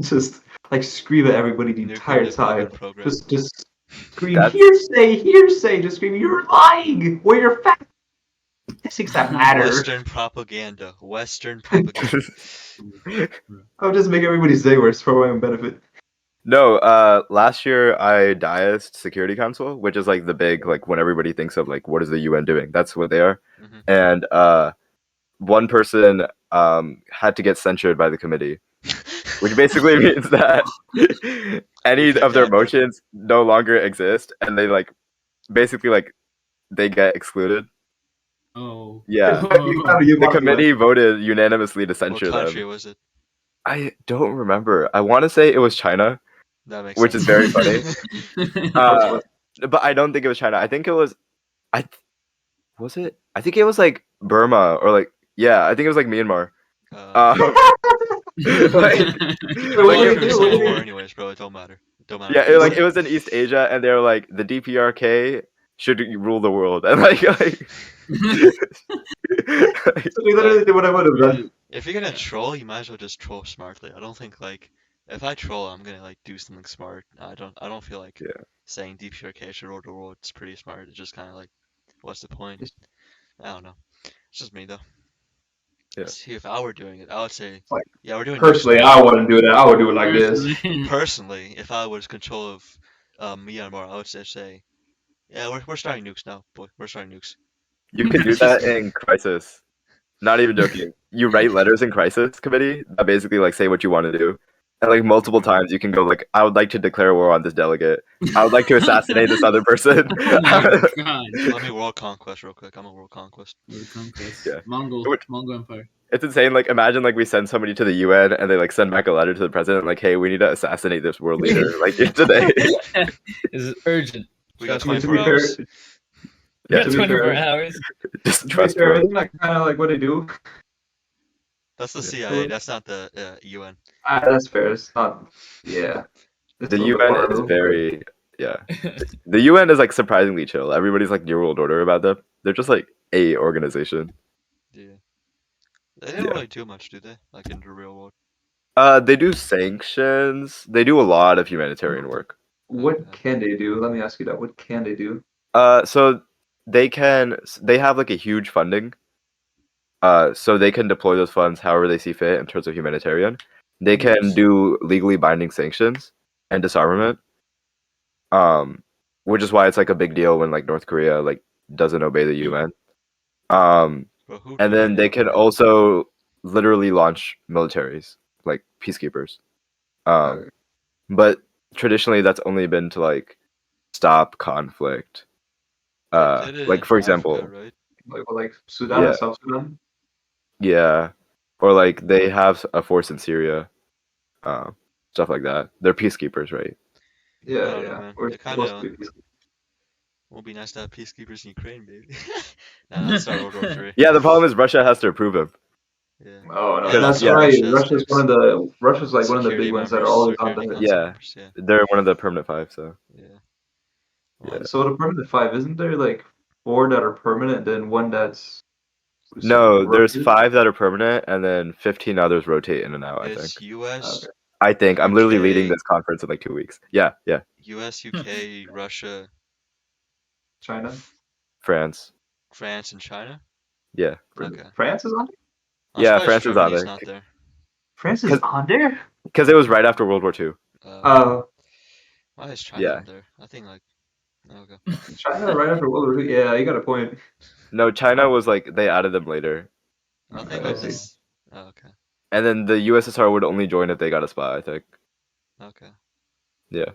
S1: just like scream at everybody the
S4: Nuclear
S1: entire time.
S4: development program.
S1: Just scream
S3: that's
S1: hearsay, hearsay. Just scream, you're lying. Where your facts that matter.
S4: Western propaganda. Western propaganda.
S1: I'll just make everybody's day worse for my own benefit.
S3: No, last year I diased Security Council, which is like the big, like when everybody thinks of like what is the UN doing? That's what they are.
S4: hmm
S3: And one person had to get censured by the committee, which basically means that any
S4: kicked
S3: of their
S4: out, bro.
S3: motions no longer exist, and they like basically like they get excluded.
S2: Oh.
S3: Yeah, the committee voted unanimously to
S4: What
S3: censure
S4: country
S3: them.
S4: was it?
S3: I don't remember. I want to say it was China,
S4: That makes
S3: which
S4: sense.
S3: is very funny. But I don't think it was China. I think it was. Was it? I think it was like Burma or like yeah. I think it was like Myanmar.
S4: Uh,
S3: Like,
S1: What
S3: like
S1: do
S4: going
S1: they
S4: through a
S1: do?
S4: civil war anyways, bro. It don't matter. Don't matter
S3: Yeah,
S4: what they
S3: like it
S4: say.
S3: was in East Asia, and they were like the East Asia, and they were like the DPRK should rule the world, and
S1: So we
S4: Like,
S1: literally did what I would have done.
S4: if you're gonna troll, you might as well just troll smartly. I don't think like if I troll, I'm gonna like do something smart. I don't feel like
S3: yeah,
S4: saying DPRK should rule the world. It's pretty smart. It's just kind of like, what's the point? I don't know. It's just me though.
S3: yeah.
S4: See, if I were doing it, I would say,
S1: Like,
S4: yeah, we're doing nukes
S1: personally,
S4: now.
S1: I wouldn't do that. I would do it like this.
S2: Personally.
S4: Personally, if I was control of Myanmar, I would just say, yeah, we're starting nukes now, boy. We're starting nukes.
S3: You could do
S4: It's just
S3: that in Crisis. Not even joking. You write letters in Crisis Committee that basically like say what you want to do, and like multiple times you can go like, I would like to declare war on this delegate. I would like to assassinate this other person.
S2: Oh my god.
S4: let me world conquest real quick. I'm a world conquest.
S2: The conquest.
S3: Yeah.
S2: Mongol
S3: Which-
S2: Empire.
S3: It's insane. Like, imagine like we send somebody to the UN and they like send back a letter to the president like, "Hey, we need to assassinate this world leader like today."
S2: This is urgent.
S4: We got
S1: I mean, to
S4: 24
S1: be fair,
S4: hours.
S3: Yeah,
S1: to be
S2: 24
S1: fair,
S2: hours.
S3: just
S1: to be
S3: trust
S1: fair,
S3: me.
S1: isn't that kind of like what they do?
S4: That's the
S3: Yeah.
S4: CIA. That's not the UN.
S1: That's fair. It's not. Yeah. It's
S3: The
S1: a little bit
S3: UN
S1: far,
S3: is
S1: though.
S3: very yeah. The UN is like surprisingly chill. Everybody's like New World Order about them. They're just like a organization.
S4: Yeah. They don't
S3: Yeah.
S4: really do much, do they? Like in the real world.
S3: They do sanctions. They do a lot of humanitarian work.
S1: What
S4: Okay.
S1: can they do? Let me ask you that. What can they do?
S3: So they have like a huge funding. So they can deploy those funds however they see fit in terms of humanitarian. They can
S2: Yes.
S3: do legally binding sanctions and disarmament. Which is why it's like a big deal when like North Korea like doesn't obey the UN.
S4: But who
S3: And
S4: do
S3: then they can
S4: obey?
S3: also literally launch militaries, like peacekeepers.
S1: Uh,
S3: But traditionally that's only been to like stop conflict.
S4: They did it
S3: Like
S4: in
S3: for
S4: Africa,
S3: example,
S4: right?
S1: like Sudan
S3: yeah,
S1: and South Sudan?
S3: yeah, or like they have a force in Syria, stuff like that. They're peacekeepers, right?
S4: I
S1: Yeah,
S4: don't know,
S1: yeah.
S4: man.
S1: We're
S4: It kind
S1: supposed to
S4: of
S1: be peaceful.
S4: would be nice to have peacekeepers in Ukraine, baby. Nah, let's start World War Three.
S3: Yeah, the problem is Russia has to approve them.
S4: Yeah.
S1: Oh no,
S4: And
S3: Because
S1: that's
S4: also
S3: yeah,
S1: right.
S4: Russia has nukes.
S1: Russia's like one of the
S4: Security
S1: big ones that are
S4: members,
S1: always on
S4: security
S1: the.
S4: council
S3: yeah,
S4: members. Yeah.
S3: they're one of the permanent five. So
S4: Yeah.
S3: yeah.
S4: Well,
S1: So the permanent five, isn't there like four that are permanent, then one that's
S3: No, there's
S1: rotated?
S3: 5 that are permanent, and then 15 others rotate in and out. I think.
S4: it's US,
S1: Okay.
S3: I think I'm literally leading
S4: UK,
S3: this conference in like 2 weeks. Yeah, yeah.
S4: US, UK, Russia,
S1: China.
S3: France.
S4: France, and China.
S3: Yeah,
S4: Okay.
S1: France is on there?
S4: I'm
S3: yeah.
S4: surprised
S3: France is on
S4: Germany's
S3: there
S4: not there.
S1: France is on there?
S3: because it was right after World War II.
S4: Uh, why is China
S3: Yeah.
S4: on there? I think like okay.
S1: China right after World War II. Yeah, you got a point.
S3: No, China was like they added them later,
S4: I think
S1: I
S4: like
S1: see.
S4: this. Oh, okay.
S3: and then the USSR would only join if they got a spy. I think.
S4: Okay.
S3: Yeah.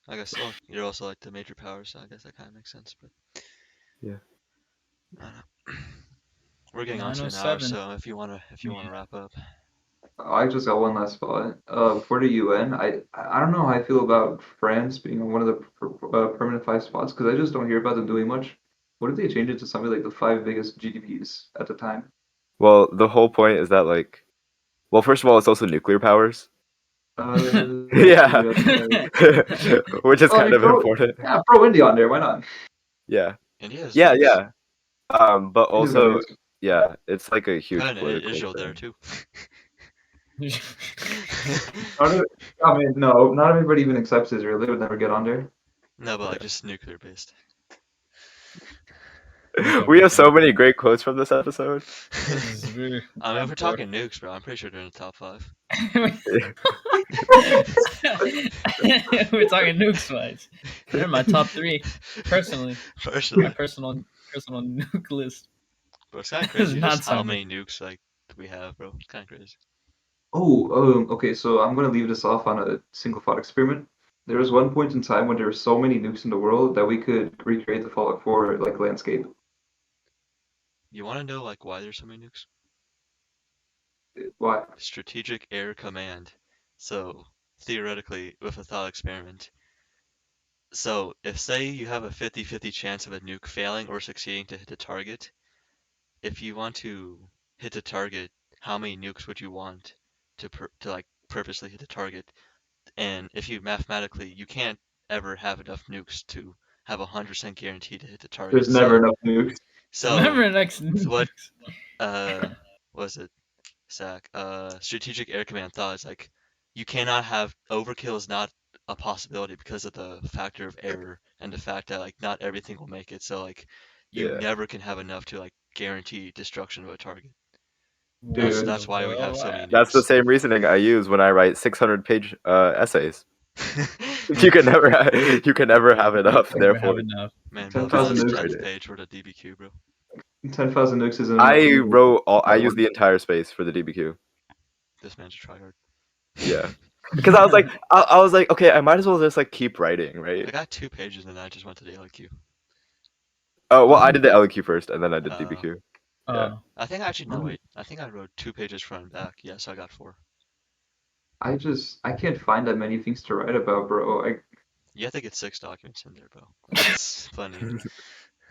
S4: I guess well, you're also like the major power, so I guess that kind of makes sense. But
S3: Yeah.
S4: I don't know. We're getting on to an hour,
S2: 907.
S4: so if you wanna wrap up.
S1: I just got one last thought. For the UN, I don't know how I feel about France being on one of the permanent five spots because I just don't hear about them doing much. What if they change it to something like the five biggest GDPs at the time?
S3: Well, the whole point is that like, well, first of all, it's also nuclear powers. Yeah. Which is
S1: Well, I
S3: kind
S1: mean,
S3: of important.
S1: yeah, throw India on there. Why not?
S3: Yeah.
S4: India has
S3: Yeah,
S4: nukes.
S3: yeah. But
S1: India's got
S3: also,
S1: nukes.
S3: yeah, it's like a huge
S4: Kinda
S3: political
S4: Israel there
S3: thing.
S4: too.
S1: Not every- I mean, no, not everybody even accepts Israel. They would never get on there.
S4: No, but like just nuclear based.
S3: We have so many great quotes from this episode.
S2: This is very
S4: I mean, if we're
S2: important.
S4: talking nukes, bro, I'm pretty sure they're in the top 5.
S2: We're talking nukes wise. They're in my top 3 personally. My
S4: Personally,
S2: personal nuke list.
S4: bro, it's kind of
S2: This is
S4: crazy
S2: not
S4: just how
S2: something.
S4: many nukes like we have, bro. It's kind of crazy.
S1: Oh, okay. So I'm gonna leave this off on a single thought experiment. There was one point in time when there were so many nukes in the world that we could recreate the Fallout 4 like landscape.
S4: You want to know like why there's so many nukes?
S1: Why?
S4: Strategic Air Command. So theoretically, with a thought experiment. So if say you have a 50-50 chance of a nuke failing or succeeding to hit the target, if you want to hit the target, how many nukes would you want to like purposely hit the target? and if you mathematically, you can't ever have enough nukes to have 100% guarantee to hit the target.
S1: There's never enough nukes.
S4: So
S2: Never next.
S4: what was it? Strategic Air Command thought is like, you cannot have overkill is not a possibility because of the factor of error and the fact that like not everything will make it. So like, you
S3: Yeah.
S4: never can have enough to like guarantee destruction of a target.
S1: Dude.
S4: That's why we have so many
S3: That's the
S4: nukes.
S3: same reasoning I use when I write 600-page essays. You can never have enough.
S2: Never
S3: Therefore,
S2: have enough.
S4: Man, Bo, this
S1: 10,000
S4: is
S1: nukes.
S4: 10th page for the DBQ, bro.
S1: 10,000 nukes isn't enough.
S3: I used the entire space for the DBQ.
S4: This man's a tryhard.
S3: Yeah. Because I was like, I was like, okay, I might as well just like keep writing,
S4: I
S3: right?
S4: got 2 pages and then I just went to the LQ.
S3: Oh well, I did the LQ first, and then I did DBQ. Yeah.
S4: I think actually, no, wait. I think I wrote 2 pages front and back. Yeah, so I got 4.
S1: I can't find that many things to write about, bro.
S4: You have to get 6 documents in there, bro. That's funny.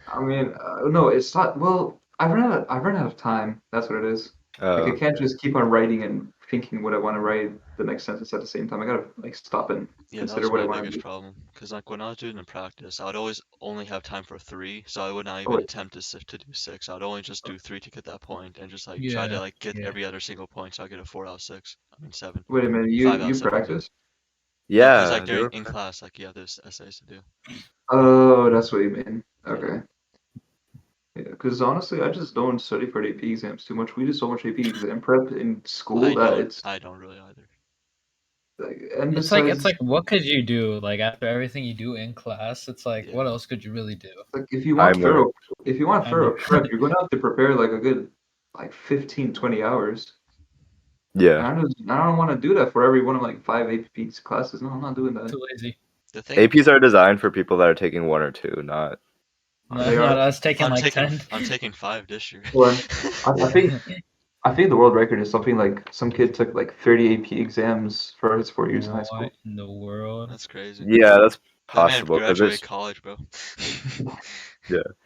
S1: I mean, no, it's not. Well, I've run out of time. That's what it is. Like I can't just keep on writing and thinking what I want to write the next sentence at the same time. I gotta like stop and
S4: Yeah, that
S1: consider
S4: was
S1: what I
S4: my
S1: want to
S4: biggest
S1: do.
S4: problem. Because like when I was doing it in practice, I would always only have time for 3, so I would not
S1: Oh,
S4: even
S1: wait.
S4: attempt to do 6. I would only just do 3 to get that point, and just like try
S2: Yeah.
S4: to like get
S2: Yeah.
S4: every other single point, so I get a 4 out of 6. I mean 7.
S1: Wait a minute,
S4: 5 out
S1: you
S4: of 7. I mean.
S1: practice?
S4: No, because
S3: Yeah,
S4: like
S3: they
S4: during
S3: were
S4: in class, like you have those essays to do.
S1: Oh, that's what you mean.
S4: Yeah.
S1: Okay. Yeah, because honestly, I just don't study for the AP exams too much. We do so much AP exam prep in school that it's
S4: I don't really either.
S1: like, and
S2: It's
S1: besides,
S2: like what could you do? Like after everything you do in class, it's like
S4: Yeah.
S2: what else could you really do?
S1: like if you want thorough
S2: Timer.
S1: prep, you're gonna have to prepare like a good like 15, 20 hours.
S3: Yeah.
S1: I don't want to do that for every one of like 5 AP classes. No, I'm not doing that.
S2: Too lazy.
S4: The thing
S3: APs are designed for people that are taking 1 or 2, not.
S2: No,
S1: They are.
S2: not us taking like 10.
S4: I'm taking 5 this year.
S1: Well, I think the world record is something like some kid took like 30 AP exams for his 4 years in high school.
S2: What in the world?
S4: That's crazy.
S3: Yeah, that's
S4: That man
S3: possible because
S4: graduated
S3: it's
S4: college, bro.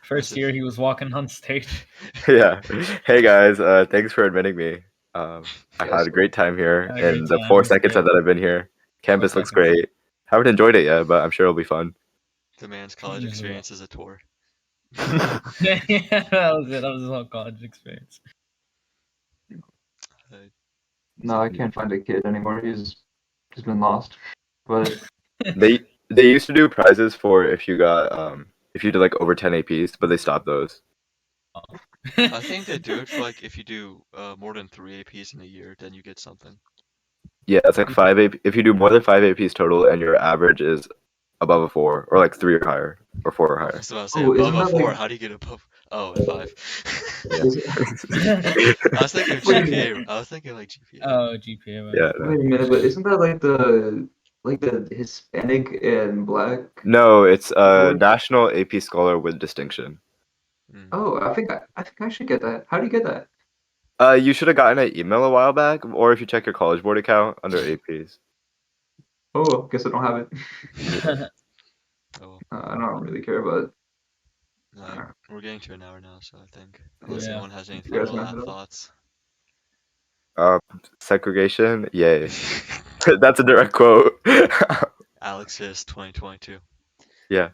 S2: First year he was walking on stage.
S3: yeah. Hey guys, thanks for admitting me. I
S1: Yes.
S3: had a great time here
S2: Had a great
S3: in the
S2: time,
S3: 4
S2: it was
S3: seconds
S2: great.
S3: that I've been here. Campus
S2: 4
S3: looks
S2: seconds.
S3: great. Haven't enjoyed it yet, but I'm sure it'll be fun.
S4: The man's college
S2: Usually.
S4: experience is a tour.
S2: Yeah, that was it. That was his whole college experience.
S1: No, I can't find a kid anymore. He's been lost. But
S3: They used to do prizes for if you did like over 10 APs, but they stopped those.
S4: I think they do it for like if you do more than 3 APs in a year, then you get something.
S3: Yeah, it's like 5 AP. If you do more than 5 APs total and your average is above a 4 or like 3 or higher or 4 or
S4: I
S3: higher.
S4: was about to say
S1: Oh,
S4: above
S1: isn't
S4: a
S1: that
S4: 4.
S1: like-
S4: How do you get above? Oh, a 5.
S3: Yeah.
S4: I was thinking of
S1: Wait a
S4: GPA. I was thinking like GPA.
S2: Oh, GPA. Man.
S3: Yeah.
S1: wait a minute, but isn't that like the Hispanic and Black?
S3: No, it's a
S1: Or-
S3: national AP scholar with distinction.
S4: Mm.
S1: Oh, I think I should get that. How do you get that?
S3: You should have gotten an email a while back, or if you check your College Board account under APs.
S1: Oh, guess I don't have it.
S4: Oh,
S1: I don't really care about it.
S4: no, we're getting to an hour now, so I think unless
S2: Yeah.
S4: anyone has any
S1: You guys
S4: final
S1: wrap it up?
S4: thoughts.
S3: Segregation, yay. That's a direct quote.
S4: Alexis 2022.
S3: Yeah.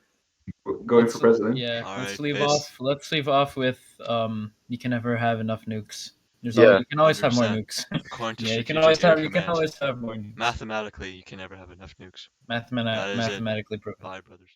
S1: Going for president.
S2: Yeah,
S4: All
S2: let's
S4: right,
S2: leave
S4: peace.
S2: off. Let's leave off with you can never have enough nukes.
S3: Yeah.
S2: You can always have more
S4: 100%.
S2: nukes.
S4: According to
S2: Yeah, you can
S4: Strategic Air
S2: always
S4: Command,
S2: have more nukes.
S4: Mathematically, you can never have enough nukes. That is it.
S2: Mathematically proven.
S4: Bye, brothers.